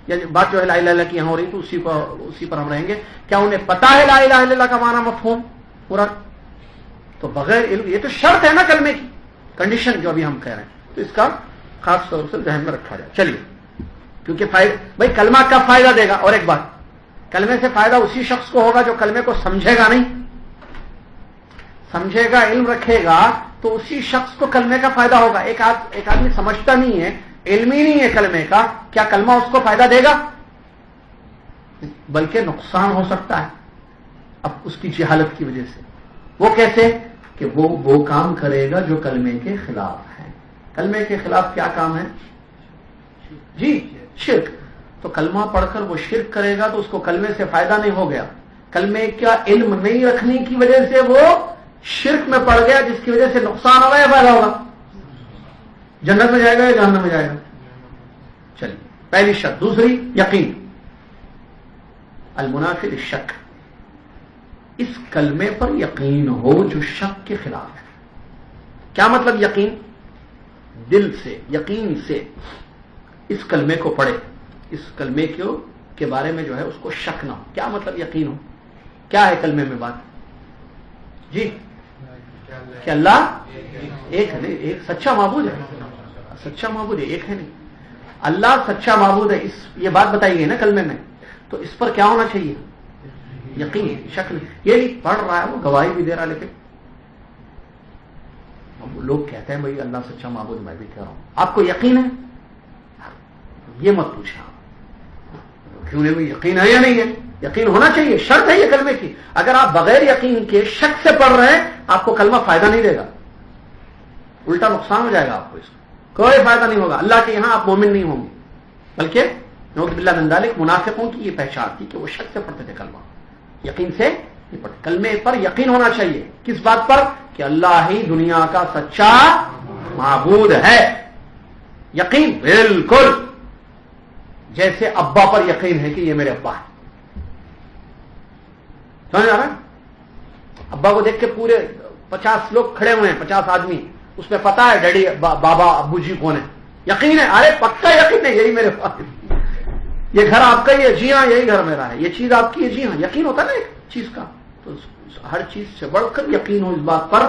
یا بات جو ہے لا الہ الا اللہ کی یہاں ہو رہی تو اسی پر ہم رہیں گے. کیا انہیں پتا ہے لا الہ الا اللہ کا معنی مفہوم پورا؟ تو بغیر علم، یہ تو شرط ہے نا کلمے کی، کنڈیشن جو ابھی ہم کہہ رہے ہیں، تو اس کا خاص طور سے ذہن میں رکھا جائے. چلیے، کیونکہ بھائی کلمہ کب فائدہ دے گا؟ اور ایک بات، کلمے سے فائدہ اسی شخص کو ہوگا جو کلمے کو سمجھے گا نہیں، سمجھے گا، علم رکھے گا، تو اسی شخص کو کلمے کا فائدہ ہوگا. ایک آدمی سمجھتا نہیں ہے، علمی نہیں ہے کلمے کا، کیا کلمہ اس کو فائدہ دے گا؟ بلکہ نقصان ہو سکتا ہے اب اس کی جہالت کی وجہ سے. وہ کیسے؟ کہ وہ کام کرے گا جو کلمے کے خلاف ہے. کلمے کے خلاف کیا کام ہے؟ جی شرک. تو کلمہ پڑھ کر وہ شرک کرے گا تو اس کو کلمے سے فائدہ نہیں ہو گیا. کلمے کا علم نہیں رکھنے کی وجہ سے وہ شرک میں پڑ گیا، جس کی وجہ سے نقصان ہوگا یا فائدہ ہوگا؟ جنت میں جائے گا یا جہنم میں جائے گا؟ چلیے، پہلی شرط. دوسری یقین، المنافی للشک، اس کلمے پر یقین ہو جو شک کے خلاف ہے. کیا مطلب یقین؟ دل سے، یقین سے اس کلمے کو پڑھے، اس کلمے کے بارے میں جو ہے اس کو شک نہ ہو. کیا مطلب یقین ہو؟ کیا ہے کلمے میں بات؟ جی، کہ اللہ ایک ہے، نہیں ایک سچا معبود ہے، سچا معبود ہے، ایک ہے نہیں. اللہ سچا معبود ہے، یہ بات بتائی گئی نا کلمے میں. تو اس پر کیا ہونا چاہیے؟ یقین، شک نہیں. یہ نہیں پڑھ رہا ہے، وہ گواہی بھی دے رہا ہے، لیکن لوگ کہتے ہیں بھائی اللہ سچا معبود، میں بھی کہہ رہا ہوں. آپ کو یقین ہے؟ یہ مت پوچھیں آپ کیوں نہیں، یقین ہے یا نہیں ہے. یقین ہونا چاہیے، شرط ہے یہ کلمے کی. اگر آپ بغیر یقین کے شک سے پڑھ رہے ہیں، آپ کو کلمہ فائدہ نہیں دے گا، الٹا نقصان ہو جائے گا. آپ کو اس کا کوئی فائدہ نہیں ہوگا. اللہ کے یہاں آپ مومن نہیں ہوں گے، بلکہ نعوذ باللہ من ذالک منافقوں کی یہ پہچان تھی کہ وہ شک سے پڑھتے تھے کلمہ، یقین سے نہیں پڑھتے. کلمے پر یقین ہونا چاہیے. کس بات پر؟ کہ اللہ ہی دنیا کا سچا معبود ہے. یقین بالکل جیسے ابا پر یقین ہے کہ یہ میرے ابا ہے. سمجھ آ رہا ہے؟ ابا کو دیکھ کے پورے 50 لوگ کھڑے ہوئے ہیں، 50 آدمی، اس میں پتا ہے ڈیڈی بابا ابو جی کون ہے، یقین ہے. ارے پکا یقین ہے، یہی میرے پاس، یہ گھر آپ کا ہی ہے، جی ہاں یہی گھر میرا ہے، یہ چیز آپ کی ہے، جی ہاں. یقین ہوتا ہے نا ایک چیز کا. تو ہر چیز سے بڑھ کر یقین ہو اس بات پر،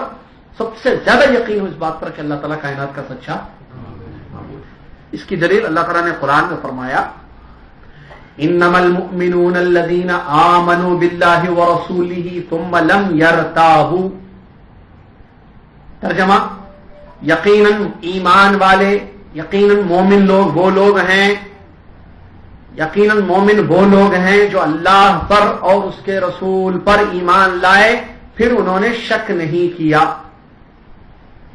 سب سے زیادہ یقین ہو اس بات پر کہ اللہ تعالیٰ کائنات کا سچا. اس کی دلیل اللہ تعالیٰ نے قرآن میں فرمایا، انما المؤمنون الذين آمنوا بالله ورسوله ثم لم يرتابوا. ترجمہ، یقیناً ایمان والے، یقیناً مومن لوگ وہ لوگ ہیں، یقیناً مومن وہ لوگ ہیں جو اللہ پر اور اس کے رسول پر ایمان لائے، پھر انہوں نے شک نہیں کیا.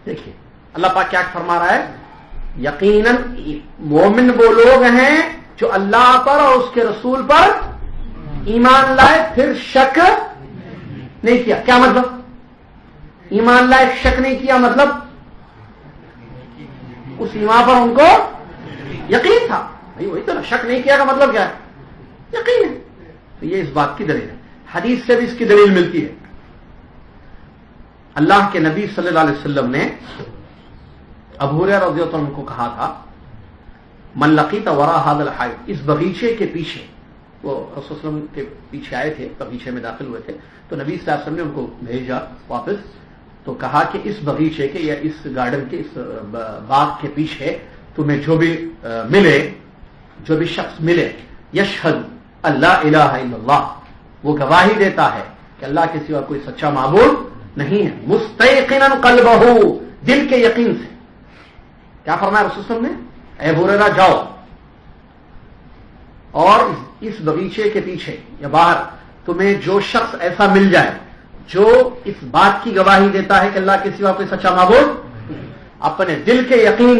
دیکھیے اللہ پاک کیا فرما رہا ہے، یقیناً مومن وہ لوگ ہیں جو اللہ پر اور اس کے رسول پر ایمان لائے پھر شک نہیں کیا. کیا مطلب؟ ایمان لائے شک نہیں کیا مطلب اس ایمان پر ان کو یقین تھا. وہی تو شک نہیں کیا کا مطلب کیا ہے؟ یقین ہے. تو یہ اس بات کی دلیل ہے. حدیث سے بھی اس کی دلیل ملتی ہے. اللہ کے نبی صلی اللہ علیہ وسلم نے ابو ہریرہ رضی اللہ عنہ کو کہا تھا، من لقیت وراء هذا الحائط، اس باغیچے کے پیچھے. وہ رسول صلی اللہ علیہ وسلم کے پیچھے آئے تھے، باغیچے میں داخل ہوئے تھے، تو نبی صلی اللہ علیہ وسلم نے ان کو بھیجا واپس، تو کہا کہ اس باغیچے کے یا اس گارڈن کے اس باغ کے پیچھے تمہیں جو بھی ملے، جو بھی شخص ملے، یشہد اللہ الہ الا اللہ، وہ گواہی دیتا ہے کہ اللہ کے سوا کوئی سچا معبود نہیں ہے، مستیقنا قلبہ، دل کے یقین سے. کیا فرمایا رسول صلی اللہ علیہ وسلم نے؟ اے ابو ہریرہ جاؤ اور اس باغیچے کے پیچھے یا باہر تمہیں جو شخص ایسا مل جائے جو اس بات کی گواہی دیتا ہے کہ اللہ کے سوا کوئی سچا معبود اپنے دل کے یقین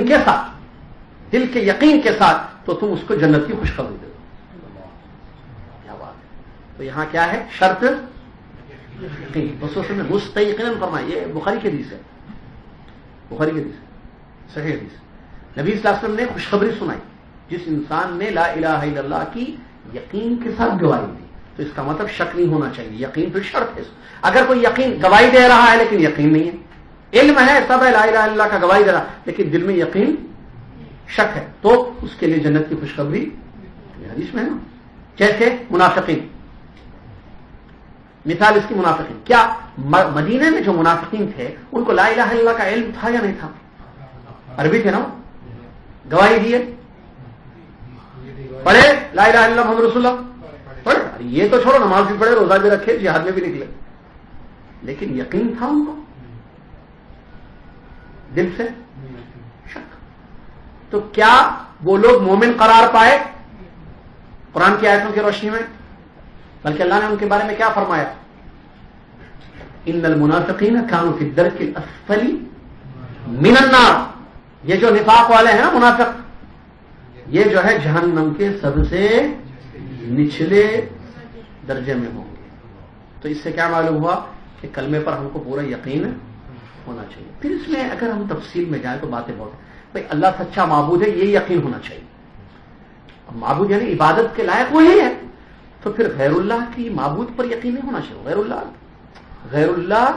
کے ساتھ تو تم اس کو جنت کی خوشخبری دے دو. کیا بات ہے. تو یہاں کیا ہے شرط یقین. بس نے مستیقنا فرمایا. یہ بخاری کی حدیث ہے, بخاری کی حدیث, صحیح حدیث. نبی صلی اللہ علیہ وسلم نے خوشخبری سنائی جس انسان نے لا الہ الا اللہ کی یقین کے ساتھ گواہی دی. تو اس کا مطلب شک نہیں ہونا چاہیے, یقین پھر شرط ہے. اگر کوئی یقین گواہی دے رہا ہے لیکن یقین نہیں ہے, علم ہے سب ہے لا الہ الا اللہ کا گواہی دے رہا لیکن دل میں یقین شک ہے, تو اس کے لیے جنت کی خوشخبری حدیث میں ہے نا. جیسے منافقین, مثال اس کی منافقین. کیا مدینے میں جو منافقین تھے ان کو لا الہ الا اللہ کا علم تھا یا نہیں تھا؟ عربی تھے نا, گواہی دیے, پڑھے لا الہ الا اللہ محمد رسول اللہ, پڑھے. یہ تو چھوڑو, نماز بھی پڑھے, روزہ بھی رکھے, جہاد میں بھی نکلے, لیکن یقین تھا ان کو دل سے شک. تو کیا وہ لوگ مومن قرار پائے قرآن کی آیتوں کی روشنی میں؟ بلکہ اللہ نے ان کے بارے میں کیا فرمایا؟ ان المنافقین کانوا فی الدرک الاسفل من النار. یہ جو نفاق والے ہیں نا منافق, یہ جو ہے جہنم کے سب سے نچلے درجے میں ہوں گے. تو اس سے کیا معلوم ہوا کہ کلمے پر ہم کو پورا یقین ہونا چاہیے. پھر اس میں اگر ہم تفصیل میں جائیں تو باتیں بہت ہیں. بھائی اللہ سچا معبود ہے, یہ یقین ہونا چاہیے. معبود یعنی عبادت کے لائق وہی ہے, تو پھر غیر اللہ کی معبود پر یقین نہیں ہونا چاہیے. غیر اللہ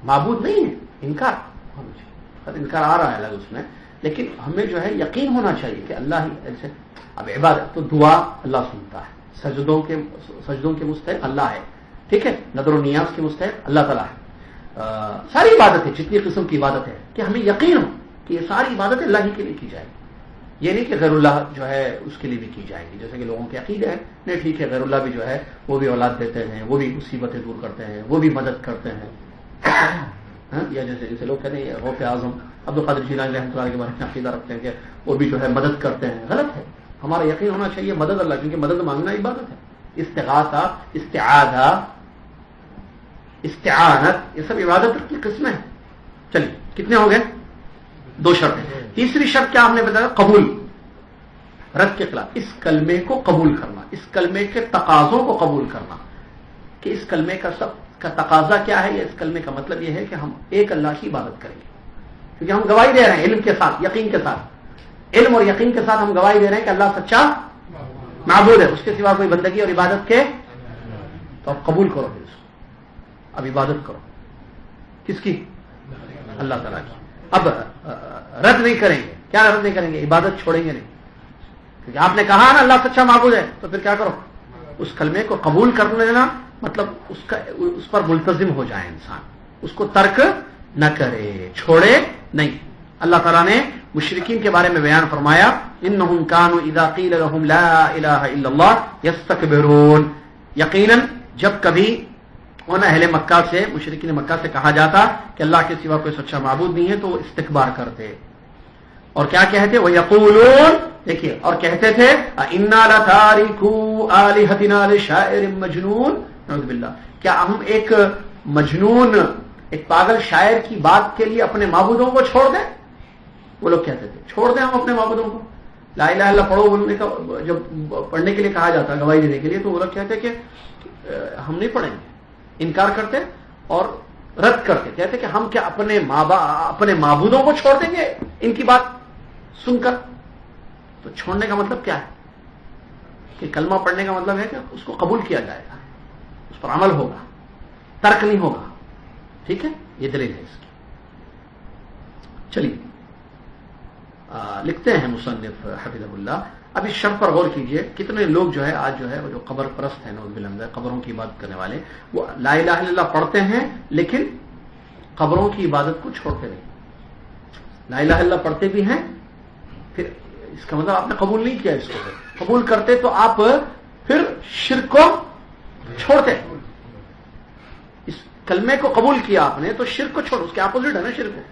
معبود نہیں ہے, انکار ہونا چاہیے. انکار آ رہا ہے الگ اس میں, لیکن ہمیں جو ہے یقین ہونا چاہیے کہ اللہ ہی ایسے. اب عبادت تو دعا اللہ سنتا ہے, سجدوں کے مستحق اللہ ہے, ٹھیک ہے, نظر و نیاز کے مستحق اللہ تعالیٰ ہے. ساری عبادتیں جتنی قسم کی عبادت ہے کہ ہمیں یقین ہو کہ یہ ساری عبادتیں اللہ ہی کے لیے کی جائے گی. یہ نہیں کہ غیر اللہ جو ہے اس کے لیے بھی کی جائے گی, جیسے کہ لوگوں کے عقیدے ہیں نہیں ٹھیک ہے غیر اللہ بھی جو ہے وہ بھی اولاد دیتے ہیں, وہ بھی مصیبتیں دور کرتے ہیں, وہ بھی مدد کرتے ہیں, یا جیسے لوگ کہتے ہیں غوث اعظم عبد القادر جیلانی رحمۃ اللہ کے بارے میں عقیدہ رکھتے ہیں کہ وہ بھی جو ہے مدد کرتے ہیں. غلط ہے. ہمارا یقین ہونا چاہیے مدد اللہ, کیونکہ مدد مانگنا عبادت ہے. استغاثہ, استعاذہ, استعانت, یہ سب عبادت کی قسمیں ہیں. چلیے کتنے ہو گئے؟ 2 شرطیں. تیسری شرط کیا ہم نے بتایا؟ قبول, رد کے خلاف. اس کلمے کو قبول کرنا, اس کلمے کے تقاضوں کو قبول کرنا, کہ اس کلمے کا سب کا تقاضا کیا ہے, یا اس کلمے کا مطلب یہ ہے کہ ہم ایک اللہ کی عبادت کریں گے. کیونکہ ہم گواہی دے رہے ہیں علم کے ساتھ, یقین کے ساتھ, علم اور یقین کے ساتھ ہم گواہی دے رہے ہیں کہ اللہ سچا معبود ہے, اس کے سوا کوئی بندگی اور عبادت کے. تو اب قبول کرو پھر اس کو, اب عبادت کرو. کس کی؟ اللہ تعالیٰ کی. اب رد نہیں کریں گے. کیا رد نہیں کریں گے؟ عبادت چھوڑیں گے نہیں, کیونکہ آپ نے کہا نا اللہ سچا معبود ہے, تو پھر کیا کرو؟ اس کلمے کو قبول کر لینا, مطلب اس پر ملتزم ہو جائے انسان, اس کو ترک نہ کرے, چھوڑے نہیں. اللہ تعالیٰ نے مشرکین کے بارے میں بیان فرمایا انہم کانوا اذا قیل لهم لا الہ الا اللہ یستکبرون. یقیناً جب کبھی ان اہل مکہ سے, مشرکین مکہ سے کہا جاتا کہ اللہ کے سوا کوئی سچا معبود نہیں ہے, تو وہ استکبار کرتے. اور کیا کہتے؟ وَيَقُولُونَ, دیکھیے, اور کہتے تھے اِنَّا لَتَارِكُو آلِهَتِنَا لِشَاعِرٍ مَجْنُونَ. نعوذ باللہ, کیا ہم ایک مجنون, ایک پاگل شاعر کی بات کے لیے اپنے معبودوں کو چھوڑ دیں؟ وہ لوگ کہتے تھے چھوڑ دیں ہم اپنے معبودوں کو. لا الہ الا اللہ پڑھو بولنے کا, جب پڑھنے کے لیے کہا جاتا, گواہی دینے کے لیے, تو وہ لوگ کہتے کہ ہم نہیں پڑھیں گے, انکار کرتے اور رد کرتے, کہتے کہ ہم کیا اپنے معبودوں کو چھوڑ دیں گے ان کی بات سن کر. تو چھوڑنے کا مطلب کیا ہے؟ کہ کلمہ پڑھنے کا مطلب ہے کہ اس کو قبول کیا جائے گا, اس پر عمل ہوگا, ترک نہیں ہوگا. ٹھیک ہے, یہ دلیل ہے اس کی. چلیے لکھتے ہیں مصنف حفظہ اللہ. اب اس شرط پر غور کیجئے, کتنے لوگ جو ہے آج جو ہے وہ جو قبر پرست ہیں, نعوذ باللہ, قبروں کی عبادت کرنے والے, وہ لا الہ الا اللہ پڑھتے ہیں لیکن قبروں کی عبادت کو چھوڑتے نہیں. لا الہ الا اللہ پڑھتے بھی ہیں, پھر اس کا مطلب آپ نے قبول نہیں کیا اس کو. قبول کرتے تو آپ پھر شرک کو چھوڑتے. اس کلمے کو قبول کیا آپ نے تو شرک کو چھوڑ, اس کے اپوزٹ ہے نا شرک کو.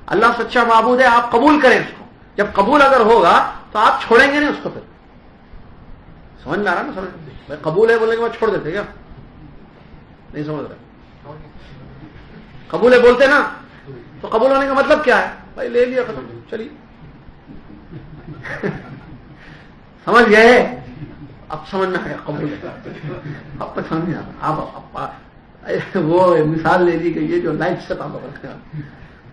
اللہ سچا معبود ہے, آپ قبول کریں اس کو. جب قبول اگر ہوگا تو آپ چھوڑیں گے نہیں اس کو. پھر سمجھ میں آ رہا نا, سمجھ قبول ہے بولنے کے بعد چھوڑ دیتے کیا؟ نہیں سمجھ رہے. قبول ہے بولتے نا, تو قبول ہونے کا مطلب کیا ہے؟ بھائی لے لیا ختم چلیے سمجھ گئے اب سمجھ میں آیا قبول اب تک سمجھ آ وہ مثال لے لی کہ یہ جو لائف سے تعلق رکھتے ہیں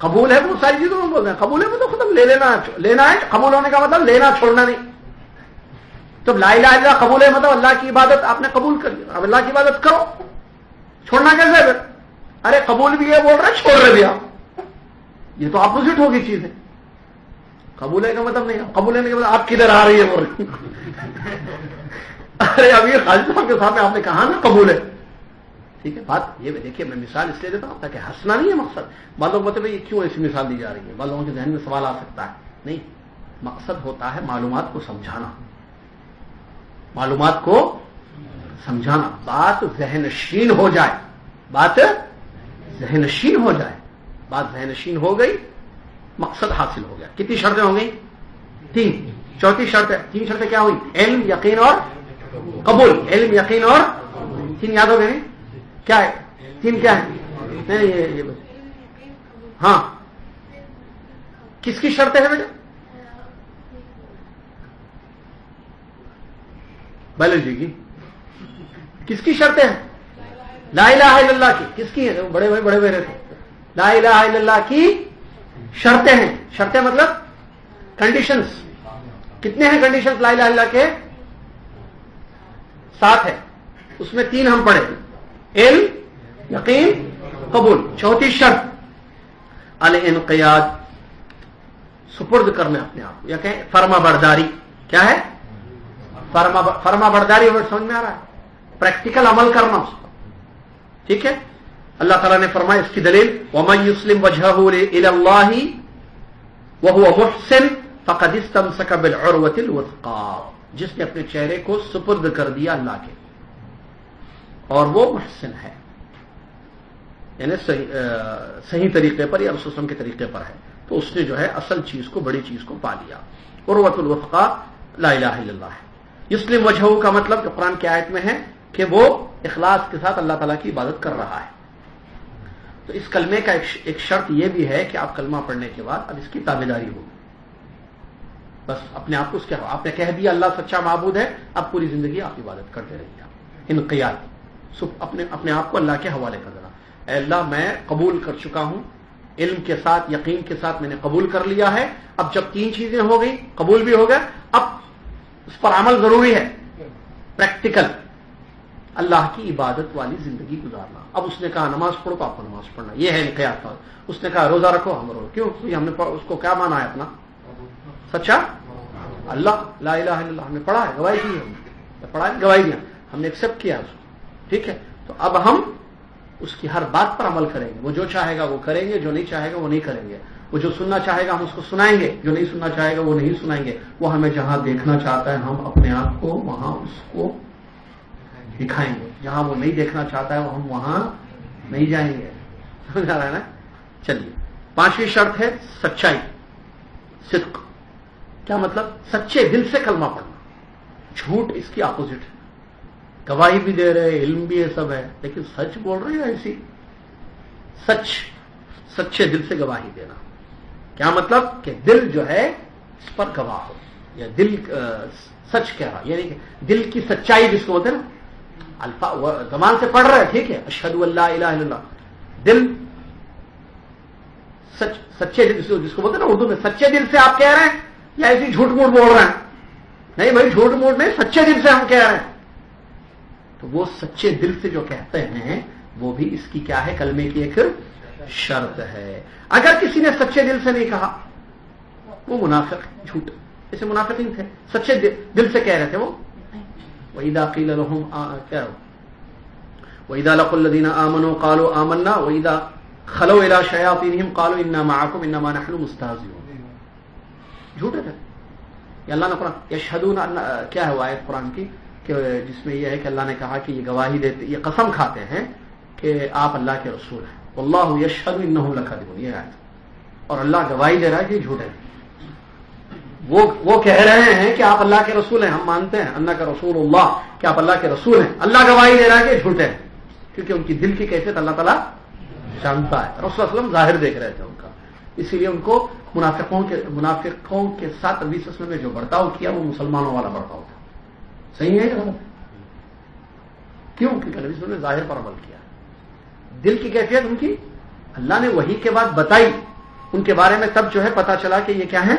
قبول ہے بہت ساری چیزوں میں بول رہے ہیں قبول ہے وہ تو ختم لے لینا ہے قبول ہونے کا مطلب لینا چھوڑنا نہیں جب لا الہ الا اللہ قبول ہے مطلب اللہ کی عبادت آپ نے قبول کر لیا اب اللہ کی عبادت کرو چھوڑنا کیسے ہے ارے قبول بھی ہے بول رہے چھوڑ رہے بھی آپ یہ تو اپوزٹ ہوگی چیز ہے قبول ہے کا مطلب نہیں قبول ہونے کے مطلب آپ کدھر آ رہی ہے بول رہے ارے ابھی خالد صاحب کے سامنے آپ نے کہا نا قبول ہے ٹھیک ہے بات یہ دیکھیے میں مثال اس لیے دیتا ہوں تاکہ ہنسنا نہیں ہے مقصد بعض لوگ مطلب یہ کیوں ایسی مثال دی جا رہی ہے بعض لوگوں کے ذہن میں سوال آ سکتا ہے نہیں مقصد ہوتا ہے معلومات کو سمجھانا معلومات کو سمجھانا بات ذہن نشین ہو جائے بات ذہن نشین ہو جائے بات ذہن نشین ہو گئی مقصد حاصل ہو گیا کتنی شرطیں ہو گئی 3 چوتھی شرط ہے 3 شرطیں کیا ہوئی علم یقین اور قبول علم یقین اور 3 یاد ہو گئے کیا ہے 3 کیا ہے نہیں یہ ہاں کس کی شرطیں ہیں بیٹا بایولوجی کی کس کی شرطیں ہیں لا الہ الا اللہ کی کس کی ہیں بڑے بڑے رہتے لا الہ الا اللہ کی شرطیں ہیں شرطیں مطلب کنڈیشنز کتنے ہیں کنڈیشنز لا الہ الا اللہ کے 7 ہے اس میں 3 ہم پڑھے علم یقین قبول چوتھی شرط الانقیاد سپرد کرنا اپنے آپ کو یا کہ فرما برداری کیا ہے فرما برداری سمجھ میں آ رہا ہے پریکٹیکل عمل کرنا اس کو ٹھیک ہے اللہ تعالیٰ نے فرمایا اس کی دلیل وَمَن يُسْلِمْ وَجْهَهُ إِلَى اللَّهِ وَهُوَ مُحْسِنٌ فَقَدِ اسْتَمْسَكَ بِالْعُرْوَةِ الْوُثْقَىٰ جس نے اپنے چہرے کو سپرد کر دیا اللہ کے اور وہ محسن ہے یعنی صحیح طریقے پر یا رسول وسلم کے طریقے پر ہے تو اس نے جو ہے اصل چیز کو بڑی چیز کو پا لیا عروۃ الوثقیٰ لا الہ الا اللہ ہے یسلم وجہہ کا مطلب جو قرآن کی آیت میں ہے کہ وہ اخلاص کے ساتھ اللہ تعالیٰ کی عبادت کر رہا ہے تو اس کلمے کا ایک شرط یہ بھی ہے کہ آپ کلمہ پڑھنے کے بعد اب اس کی تابعداری ہوگی بس اپنے آپ کو اس کے آپ نے کہہ دیا اللہ سچا معبود ہے اب پوری زندگی آپ عبادت کرتے رہیے آپ انقیاد اپنے آپ کو اللہ کے حوالے کر دینا اے اللہ میں قبول کر چکا ہوں علم کے ساتھ یقین کے ساتھ میں نے قبول کر لیا ہے اب جب 3 چیزیں ہو گئی قبول بھی ہو گیا اب اس پر عمل ضروری ہے پریکٹیکل اللہ کی عبادت والی زندگی گزارنا اب اس نے کہا نماز پڑھو تو آپ کو نماز پڑھنا یہ ہے انقیاد کا اس نے کہا روزہ رکھو ہم روزہ کیوں ہم نے اس کو کیا مانا ہے اپنا سچا اللہ لا الہ الا اللہ ہم نے پڑھا ہے گواہی دی ہے پڑھا ہے گواہی دیا ہم نے ایکسپٹ کیا اس کو ٹھیک ہے تو اب ہم اس کی ہر بات پر عمل کریں گے وہ جو چاہے گا وہ کریں گے جو نہیں چاہے گا وہ نہیں کریں گے وہ جو سننا چاہے گا ہم اس کو سنائیں گے جو نہیں سننا چاہے گا وہ نہیں سنائیں گے وہ ہمیں جہاں دیکھنا چاہتا ہے ہم اپنے آپ کو وہاں اس کو دکھائیں گے جہاں وہ نہیں دیکھنا چاہتا ہے وہ ہم وہاں نہیں جائیں گے سمجھ آ رہا ہے نا چلیے 5ویں شرط ہے سچائی صدق کیا مطلب سچے دل سے کلمہ پڑھنا جھوٹ اس کی اپوزٹ ہے گواہی بھی دے رہے علم بھی ہے سب ہے لیکن سچ بول رہے ہیں ایسی سچے دل سے گواہی دینا کیا مطلب کہ دل جو ہے اس پر گواہ ہو یا دل سچ کہہ رہا یعنی کہ دل کی سچائی جس کو بولتے ہیں نا زبان سے پڑھ رہے ٹھیک ہے اشہد ان لا الہ الا اللہ دل سچے دل جس کو بولتے ہیں نا اردو میں سچے دل سے آپ کہہ رہے ہیں یا ایسی جھوٹ موٹ بول رہے ہیں نہیں بھائی جھوٹ موٹ نہیں سچے دل سے ہم کہہ رہے ہیں تو وہ سچے دل سے جو کہتے ہیں وہ بھی اس کی کیا ہے کلمے کی ایک شرط ہے اگر کسی نے سچے دل سے نہیں کہا وہ منافق جھوٹ ایسے منافقین تھے سچے دل سے کہہ رہے تھے وہ وَإِذَا قِيلَ لَهُمْ کیا وَإِذَا لَقُوا الَّذِينَ آمَنُوا قَالُوا آمَنَّا وَإِذَا خَلَوْا إِلَىٰ شَيَاطِينِهِمْ قَالُوا إِنَّا مَعَكُمْ إِنَّمَا نَحْنُ مُسْتَهْزِئُونَ جھوٹے تھے یہ اللہ نے قرآن یشہدون کیا ہے آیت قرآن کی کہ جس میں یہ ہے کہ اللہ نے کہا کہ یہ گواہی دیتے یہ قسم کھاتے ہیں کہ آپ اللہ کے رسول ہیں واللہ یشہد انہم لکاذبون یہ آیت اور اللہ گواہی دے رہا ہے کہ جھوٹ ہے وہ کہہ رہے ہیں کہ آپ اللہ کے رسول ہیں ہم مانتے ہیں اللہ کا رسول اللہ کہ آپ اللہ کے رسول ہیں اللہ گواہی دے رہا ہے کہ جھوٹ ہے کیونکہ ان کی دل کی کیفیت اللہ تعالیٰ جانتا ہے رسول اللہ علیہ وسلم ظاہر دیکھ رہے تھے ان کا اسی لیے ان کو منافقوں کے ساتھ نبی صلی اللہ علیہ وسلم نے جو برتاؤ کیا وہ مسلمانوں والا برتاؤ تھا. صحیح ہے یا غلط؟ کیوں؟ کیونکہ نبی صلی اللہ علیہ وسلم نے ظاہر پر عمل کیا. دل کی کیفیت ان کی اللہ نے وحی کے بعد بتائی ان کے بارے میں، تب جو ہے پتا چلا کہ یہ کیا ہیں،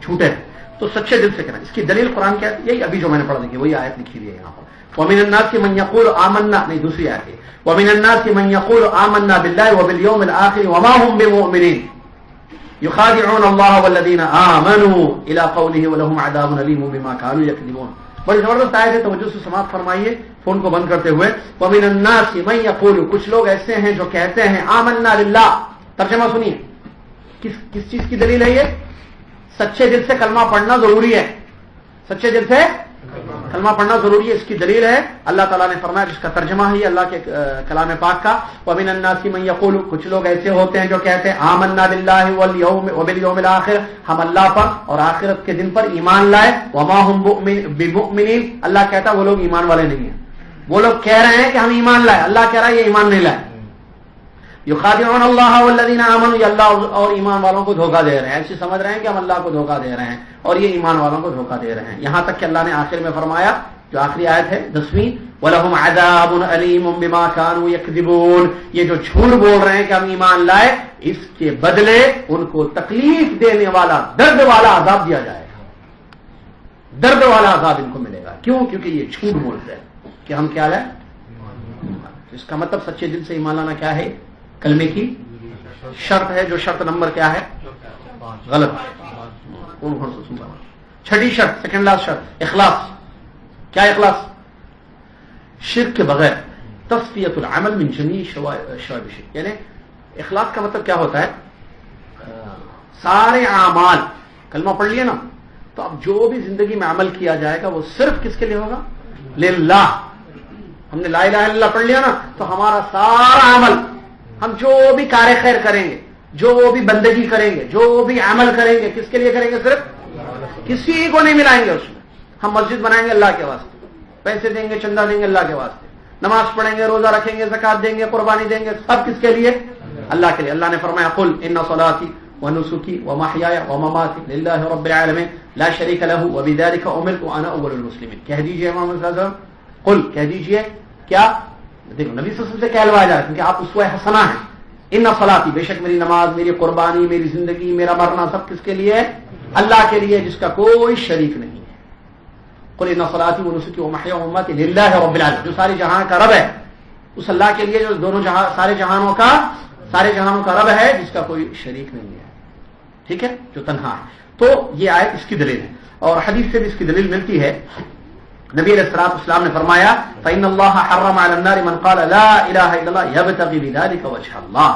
جھوٹے ہیں. تو سچے دل سے کرنا. اس کی دلیل قرآن کیا ہے؟ یہی ابھی جو میں نے پڑھا دیکھی وہی آیت لکھی ہوئی ہے یہاں پر. وَمِنَ النَّاسِ مَن يَقُولُ آمَنَّا، نہیں دوسری آیت ہے، وَمِنَ النَّاسِ مَن يَقُولُ آمَنَّا بِاللَّهِ وَبِالْيَوْمِ الْآخِرِ وَمَا هُمْ بِمُؤْمِنِينَ يُخَادِعُونَ اللَّهَ وَالَّذِينَ آمَنُوا إِلَى قَوْلِهِ وَلَهُمْ عَذَابٌ أَلِيمٌ بِمَا كَانُوا يَكْذِبُونَ. بڑی زبردست آیت ہے، توجہ سے سماعت فرمائیے فون کو بند کرتے ہوئے. وَمِنَ النَّاسِ مَن يَقُولُ، کچھ لوگ ایسے ہیں جو کہتے ہیں آمَنَّا بِاللَّهِ. ترجمہ سنیے، کس چیز کی دلیل ہے یہ؟ سچے دل سے کلمہ پڑھنا ضروری ہے. سچے دل سے کلمہ پڑھنا ضروری ہے. اس کی دلیل ہے اللہ تعالیٰ نے فرمایا، جس کا ترجمہ ہے یہ اللہ کے کلام پاک کا، وَمِنَ النَّاسِ مَن يَقُولُ، کچھ لوگ ایسے ہوتے ہیں جو کہتے ہیں آمنا باللہ وبالیوم الآخر، ہم اللہ پر اور آخرت کے دن پر ایمان لائے. وما هم بمؤمنین، اللہ کہتا وہ لوگ ایمان والے نہیں ہیں. وہ لوگ کہہ رہے ہیں کہ ہم ایمان لائے، اللہ کہہ رہا ہے یہ ایمان نہیں لائے. یخادعون اللہ والذین آمنوا، یہ اللہ اور ایمان والوں کو دھوکہ دے رہے ہیں. ایسے سمجھ رہے ہیں کہ ہم اللہ کو دھوکہ دے رہے ہیں اور یہ ایمان والوں کو دھوکہ دے رہے ہیں. یہاں تک کہ اللہ نے آخر میں فرمایا، جو آخری آیت ہے 10ویں، وَلَهُمْ عَذَابٌ أَلِيمٌ بِمَا كَانُوا يَكْذِبُونَ، یہ جو جھوٹ بول رہے ہیں کہ ہم ایمان لائے، اس کے بدلے ان کو تکلیف دینے والا درد والا عذاب دیا جائے گا. درد والا عذاب ان کو ملے گا. کیوں؟ کیونکہ یہ جھوٹ بولتے ہیں کہ ہم کیا لائے. اس کا مطلب سچے دل سے ایمان لانا کیا ہے؟ کلمے کی شرط ہے. جو شرط نمبر کیا ہے؟ غلط. چھٹی شرط، سیکنڈ لاسٹ شرط، اخلاص. کیا اخلاص؟ شرک کے بغیر تصفیت العمل من جمیع شعائب الشرک. یعنی اخلاص کا مطلب کیا ہوتا ہے؟ سارے اعمال، کلمہ پڑھ لیے نا، تو اب جو بھی زندگی میں عمل کیا جائے گا وہ صرف کس کے لیے ہوگا؟ للہ. ہم نے لا الہ الا اللہ پڑھ لیا نا، تو ہمارا سارا عمل، ہم جو بھی کار خیر کریں گے، جو بھی بندگی کریں گے، جو بھی عمل کریں گے، کس کے لیے کریں گے؟ صرف کسی کو نہیں ملائیں گے اس میں. ہم مسجد بنائیں گے اللہ کے واسطے، پیسے دیں گے، چندہ دیں گے اللہ کے واسطے، نماز پڑھیں گے، روزہ رکھیں گے، زکات دیں گے، قربانی دیں گے، سب کس کے لیے؟ اللہ کے لیے. اللہ نے فرمایا قل ان صلاتي ونسكي ومحياي ومماتي لله رب العالمين لا شريك له وبذلك امرت وانا اول المسلمين. کہہ دیجئے امام صلی اللہ علیہ وسلم، قل کہہ دیجئے کیا؟ دیکھو نبی صلی اللہ علیہ وسلم سے کہلوایا جائے کیونکہ آپ اسوہ حسنہ ہیں. ان صلاتی، بے شک میری نماز، میری قربانی، میری زندگی، میرا مرنا سب کس کے لیے؟ اللہ کے لیے، جس کا کوئی شریک نہیں ہے. قل ان صلاتی ونسکی ومحیاي ومماتی للہ رب العالمین، جو سارے جہاں کا رب ہے، اس اللہ کے لیے جو دونوں جہاں، سارے جہانوں کا رب ہے، جس کا کوئی شریک نہیں ہے. ٹھیک ہے، جو تنہا ہے. تو یہ آیت اس کی دلیل ہے، اور حدیث سے بھی اس کی دلیل ملتی ہے. نبی علیہ الصلوۃ والسلام نے فرمایا فإن الله حرم على النار من قال لا الہ الا اللہ يبتغي بذلك وجه اللہ.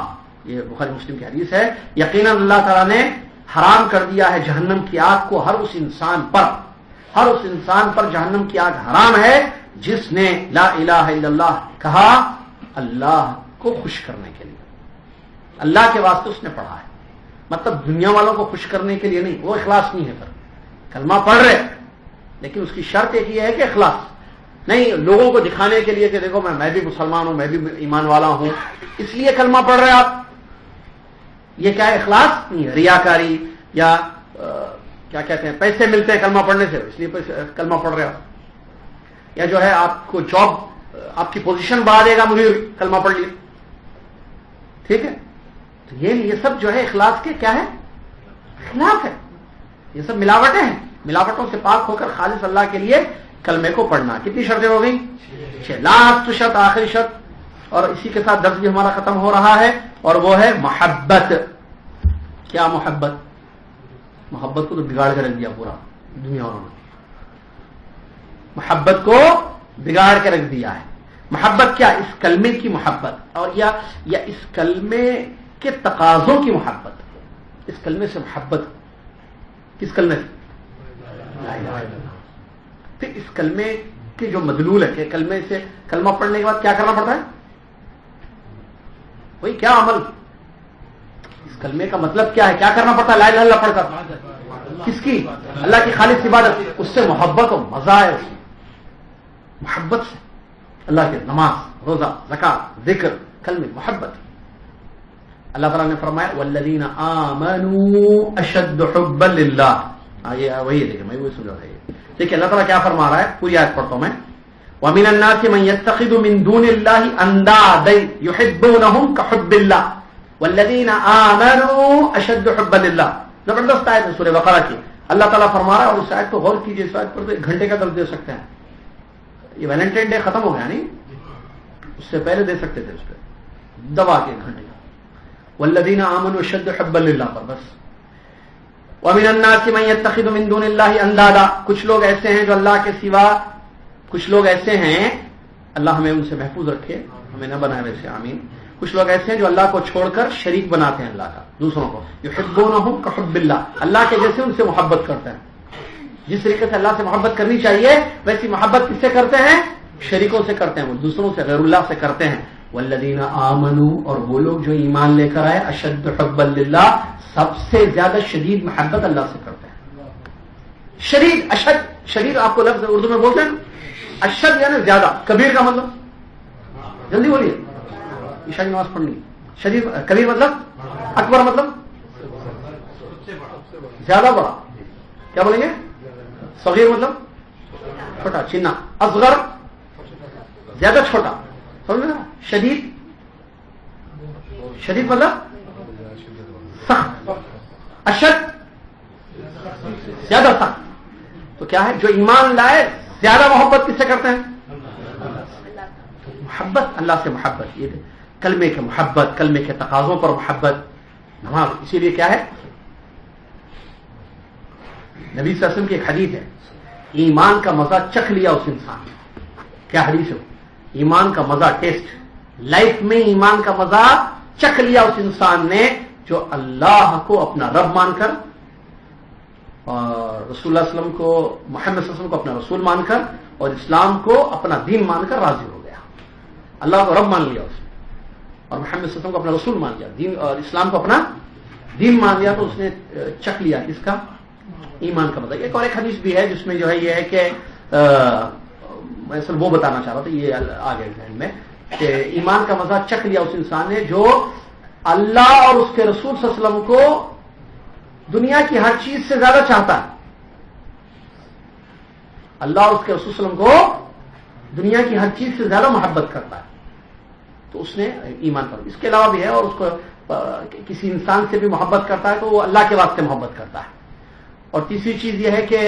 یہ بخاری مسلم کی حدیث ہے. یقیناً اللہ تعالیٰ نے حرام کر دیا ہے جہنم کی آگ کو ہر اس انسان پر جہنم کی آگ حرام ہے جس نے لا الہ الا اللہ کہا اللہ کو خوش کرنے کے لیے. اللہ کے واسطے اس نے پڑھا ہے، مطلب دنیا والوں کو خوش کرنے کے لیے نہیں. وہ اخلاص نہیں ہے. پھر کلمہ پڑھ رہے لیکن اس کی شرط ایک یہ ہے کہ اخلاص نہیں، لوگوں کو دکھانے کے لیے کہ دیکھو میں بھی مسلمان ہوں، میں بھی ایمان والا ہوں، اس لیے کلمہ پڑھ رہے آپ. یہ کیا ہے؟ اخلاص نہیں ہے. ریاکاری یا کیا کہتے ہیں، پیسے ملتے ہیں کلمہ پڑھنے سے اس لیے کلمہ پڑھ رہے ہو، یا جو ہے آپ کو جاب، آپ کی پوزیشن بڑھا دے گا مدیر، کلمہ پڑھ لیے. ٹھیک ہے، تو یہ سب جو ہے اخلاص کے کیا ہے؟ خلاف ہے. یہ سب ملاوٹیں ہیں. ملاوٹوں سے پاک ہو کر خالص اللہ کے لیے کلمے کو پڑھنا. کتنی شرطیں ہو گئی؟ 6. لاسٹ شرط، آخری شرط، اور اسی کے ساتھ درس بھی ہمارا ختم ہو رہا ہے، اور وہ ہے محبت. کیا محبت؟ محبت کو تو بگاڑ کر رکھ دیا پورا دنیا والوں نے. محبت کو بگاڑ کے رکھ دیا ہے. محبت کیا؟ اس کلمے کی محبت، اور یا اس کلمے کے تقاضوں کی محبت. اس کلمے سے محبت، کس کلمے سے؟ پھر اس کلمے کے جو مدلول ہے کہ کلمے سے، کلمہ پڑھنے کے بعد کیا کرنا پڑتا ہے؟ وہی کیا عمل؟ اس کلمے کا مطلب کیا ہے؟ کیا کرنا پڑتا ہے لا الہ الا اللہ پڑھ کر؟ کس کی؟ اللہ کی خالص عبادت. اس سے محبت اور مزہ ہے. اس محبت سے اللہ کے نماز، روزہ، زکات، ذکر، کلمے، محبت. اللہ تعالیٰ نے فرمایا والذین آمنوا اشد حبا للہ. وہی دیکھیں میں وہی سمجھا رہا ہے. دیکھیں اللہ تعالیٰ کیا فرما رہا ہے, پوری آیت پڑھتا ہوں میں. وَمِنَ النَّاسِ مَن يَتَّخِذُ مِن دُونِ اللَّهِ أَندَادًا يُحِبُّونَهُمْ كَحُبِّ اللَّهِ وَالَّذِينَ آمَنُوا أَشَدُّ حُبًّا لِلَّهِ. زبردست آیت ہے سورہ بقرہ کی. اللہ تعالیٰ فرما رہا ہے, اور اس آیت کو غور کیجیے, اس آیت پر تو 1 گھنٹے کا درس دے سکتے ہیں. یہ ویلنٹائن ڈے ختم ہو گیا نہیں, اس سے پہلے دے سکتے تھے اس پہ دبا کے 1 گھنٹے کا. والذین آمنوا اشد حبا للہ پر بس. ومن الناس من يتخذ من دون اللہ اندادا. کچھ لوگ ایسے ہیں جو اللہ کے سوا, کچھ لوگ ایسے ہیں, اللہ ہمیں ان سے محفوظ رکھے, ہمیں نہ بنائے ویسے, آمین. کچھ لوگ ایسے ہیں جو اللہ کو چھوڑ کر شریک بناتے ہیں اللہ کا دوسروں کو. یحبونہم کحب اللہ. اللہ کے جیسے ان سے محبت کرتے ہیں. جس طریقے سے اللہ سے محبت کرنی چاہیے ویسی محبت کس سے کرتے ہیں؟ شریکوں سے کرتے ہیں, وہ دوسروں سے, غیر اللہ سے کرتے ہیں. والذین آمنوا. اور وہ لوگ جو ایمان لے کر آئے, اشد حبا للہ. سب سے زیادہ شدید محبت اللہ سے کرتے ہیں. شدید, اشد, شدید آپ کو لفظ اردو میں بولتے ہیں. اشد یعنی زیادہ. کبیر کا مطلب, جلدی بولیے, عشاء کی نماز پڑھنی. شدید, کبیر مطلب, اکبر مطلب زیادہ بڑا. کیا بولیں گے؟ صغیر مطلب چھوٹا, چھنا. اصغر زیادہ چھوٹا, سمجھ میں. شدید, شدید مطلب سخت. اشد زیادہ سخت. تو کیا ہے, جو ایمان لائے زیادہ محبت کس سے کرتے ہیں؟ محبت, اللہ سے محبت. یہ کلمے کے محبت, کلمے کے تقاضوں پر محبت, نماز. اسی لیے کیا ہے, نبی صلی اللہ علیہ وسلم کی ایک حدیث ہے, ایمان کا مزہ چکھ لیا اس انسان نے. کیا حدیث ہے؟ ایمان کا مزہ, ٹیسٹ, لائف میں ایمان کا مزہ چکھ لیا اس انسان نے جو اللہ کو اپنا رب مان کر اور رسول اللہ علیہ وسلم کو, محمد صلی اللہ علیہ وسلم کو اپنا رسول مان کر اور اسلام کو اپنا دین مان کر راضی ہو گیا. اللہ کو رب مان لیا اس نے اور محمد صلی اللہ علیہ وسلم کو اپنا رسول مان لیا, دین اور اسلام کو اپنا دین مان لیا, تو اس نے چکھ لیا اس کا ایمان کا مزہ. ایک اور ایک حدیث بھی ہے جس میں جو ہے یہ ہے کہ میں اصل وہ بتانا چاہ رہا تھا, یہ آگے ذہن میں, کہ ایمان کا مزہ چکھ لیا اس انسان نے جو اللہ اور اس کے رسول صلی اللہ علیہ وسلم کو دنیا کی ہر چیز سے زیادہ چاہتا ہے. اللہ اور اس کے رسول صلی اللہ علیہ وسلم کو دنیا کی ہر چیز سے زیادہ محبت کرتا ہے, تو اس نے ایمان پر. اس کے علاوہ بھی ہے, اور اس کو کسی انسان سے بھی محبت کرتا ہے تو وہ اللہ کے واسطے محبت کرتا ہے. اور تیسری چیز یہ ہے کہ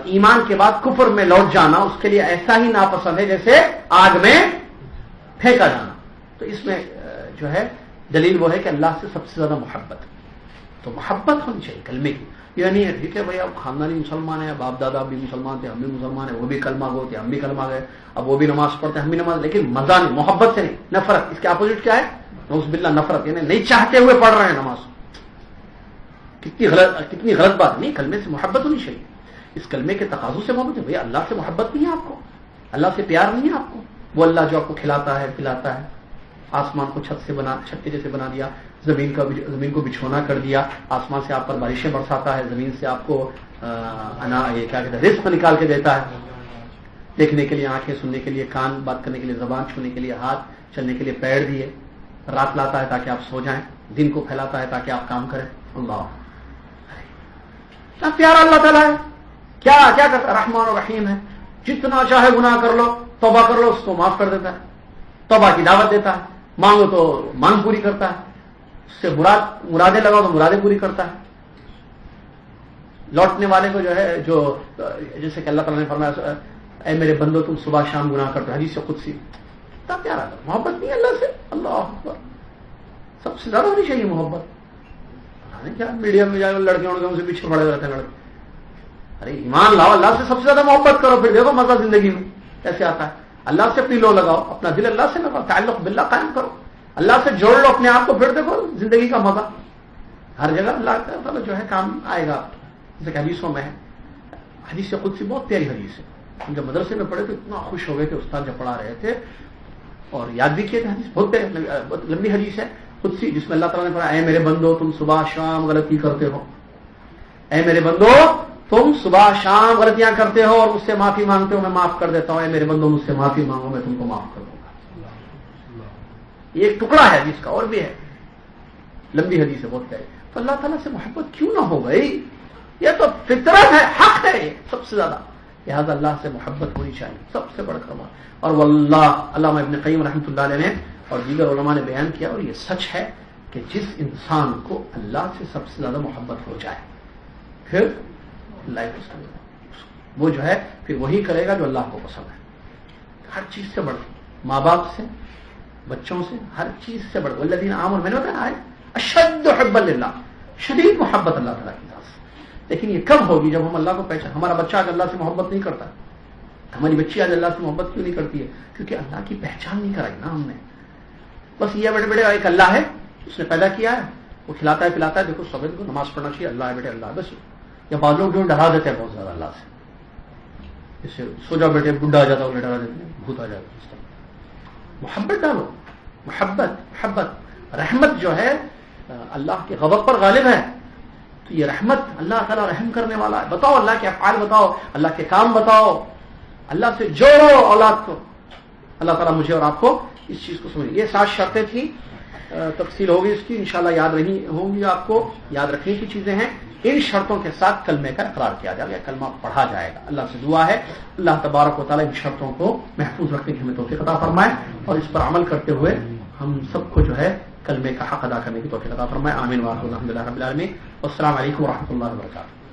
ایمان کے بعد کفر میں لوٹ جانا اس کے لیے ایسا ہی ناپسند ہے جیسے آگ میں پھینکا جانا. تو اس میں جو ہے دلیل وہ ہے کہ اللہ سے سب سے زیادہ محبت. تو محبت ہونی چاہیے کلمے کی. یہ نہیں ہے ٹھیک ہے بھائی اب خاندانی مسلمان ہیں, باپ دادا بھی مسلمان تھے, ہم بھی مسلمان ہیں, وہ بھی کلمہ گو تھے, ہم بھی کلمہ گئے, اب وہ بھی نماز پڑھتے ہیں, ہم بھی نماز, لیکن مزہ نہیں, محبت سے نہیں, نفرت. اس کے اپوزٹ کیا ہے؟ نعوذ باللہ نفرت, یعنی نہیں چاہتے ہوئے پڑھ رہے ہیں نماز. کتنی غلط بات. نہیں, کلمے سے محبت ہونی چاہیے. اس کلمے کے تقاضوں سے محبت ہے. بھائی اللہ سے محبت نہیں ہے آپ کو, اللہ سے پیار نہیں ہے آپ کو. وہ اللہ جو آپ کو کھلاتا ہے پلاتا ہے, آسمان کو چھت کے جیسے بنا دیا, زمین کو بچھونا کر دیا, آسمان سے آپ پر بارشیں برساتا ہے, زمین سے آپ کو یہ کیا کہتے ہیں رزق نکال کے دیتا ہے, دیکھنے کے لیے آنکھیں, سننے کے لیے کان, بات کرنے کے لیے زبان, چھونے کے لیے ہاتھ, چلنے کے لیے پیر دیے, رات لاتا ہے تاکہ آپ سو جائیں, دن کو پھیلاتا ہے تاکہ آپ کام کریں. اللہ کیا پیارا اللہ تعالیٰ ہے. کیا کرتا ہے؟ رحمان و رحیم ہے. جتنا چاہے گناہ کر لو, توبہ کر لو, اس کو معاف کر دیتا ہے, توبہ کی دعوت دیتا ہے, مانگو تو مانگ پوری کرتا ہے, اس سے مرادیں لگاؤ تو مرادیں پوری کرتا ہے. لوٹنے والے کو جو ہے, جو جیسے کہ اللہ تعالیٰ نے فرمایا اے میرے بندو تم صبح شام گناہ کرتے ہو, حدیث قدسی. کیا پیارا ہے. محبت نہیں اللہ سے, اللہ اکبر. سب سے زیادہ ہونی چاہیے محبت. کیا میڈیا میں جائے لڑکے سے پیچھے پڑے رہتے ہیں لڑکے. ارے ایمان لاؤ, اللہ سے سب سے زیادہ محبت کرو, پھر دیکھو مزہ زندگی میں کیسے آتا ہے. اللہ سے اپنی لو لگاؤ, اپنا دل اللہ سے لگاؤ, تعلق باللہ قائم کرو, اللہ سے جوڑ لو اپنے آپ کو, پھر دیکھو زندگی کا مزہ. ہر جگہ اللہ تعالیٰ جو ہے کام آئے گا. جیسے کہ حدیثوں میں ہے, حدیث قدسی بہت پیاری حدیث ہے. ہم جب مدرسے میں پڑھے تو اتنا خوش ہو گئے تھے, استاد جب پڑھا رہے تھے اور یاد بھی کیے تھے. حدیث بہت لمبی حدیث ہے قدسی, جس میں اللہ تعالیٰ نے پڑھا اے میرے بندو تم صبح شام غلطی کرتے ہو, اے میرے بندو تم صبح شام غلطیاں کرتے ہو اور مجھ سے معافی مانگتے ہو, میں معاف کر دیتا ہوں. اے میرے بندو مجھ سے معافی مانگو, میں تم کو معاف کر دوں گا. یہ ایک ٹکڑا ہے جس کا, اور بھی ہے. لمبی حدیث ہے بہت پیاری. تو اللہ تعالیٰ سے محبت کیوں نہ ہو بھائی؟ یہ تو فطرت ہے، حق ہے سب سے زیادہ. لہٰذا اللہ سے محبت ہونی چاہیے سب سے بڑھ کر. اور واللہ علامہ ابن قیم رحمۃ اللہ علیہ نے اور دیگر علماء نے بیان کیا، اور یہ سچ ہے کہ جس انسان کو اللہ سے سب سے زیادہ محبت ہو جائے پھر اللہ پسند ہے، وہ جو ہے پھر وہی کرے گا جو اللہ کو پسند ہے. ہر چیز سے بڑھ، ماں باپ سے، بچوں سے، ہر چیز سے بڑھ. والذین آمنوا، میں نے بتایا اشد حبا للہ، شدید محبت اللہ تعالیٰ کی ذات سے. لیکن یہ کب ہوگی؟ جب ہم اللہ کو پہچان. ہمارا بچہ آج اللہ سے محبت نہیں کرتا، ہماری بچی آج اللہ سے محبت کیوں نہیں کرتی ہے؟ کیونکہ اللہ کی پہچان نہیں کرائی نا ہم نے. بس یہ بیٹے بیٹے ایک اللہ ہے، اس نے پیدا کیا ہے، وہ کھلاتا ہے پلاتا ہے، دیکھو سب کو نماز پڑھنا چاہیے، اللہ ہے بیٹے اللہ ہے بس. یا بعض لوگ جو ڈرا دیتے ہیں بہت زیادہ اللہ سے، جیسے سو جاؤ بیٹے بڈھا آ جاتا ہے، انہیں ڈرا دیتے ہیں، بھوت آ جاتا ہے. محبت ڈالو، محبت محبت. رحمت جو ہے اللہ کے غضب پر غالب ہے، تو یہ رحمت اللہ تعالیٰ رحم کرنے والا ہے. بتاؤ اللہ کے افعال بتاؤ، اللہ کے کام بتاؤ، اللہ سے جوڑو اولاد کو. اللہ تعالیٰ مجھے اور آپ کو اس چیز کو سمجھے. یہ 7 شرطیں تھیں، تفصیل ہوگی اس کی انشاءاللہ، یاد رہی ہوں گی آپ کو، یاد رکھنے کی چیزیں ہیں. ان شرطوں کے ساتھ کلمے کا اقرار کیا جائے گا، کلمہ پڑھا جائے گا. اللہ سے دعا ہے اللہ تبارک و تعالیٰ ان شرطوں کو محفوظ رکھنے کی ہمیں توفیق عطا فرمائے، اور اس پر عمل کرتے ہوئے ہم سب کو جو ہے کلمے کا حق ادا کرنے کی توفیق عطا فرمائے. آمین. الحمد للہ رب العالمین. والسلام علیکم ورحمۃ اللہ وبرکاتہ.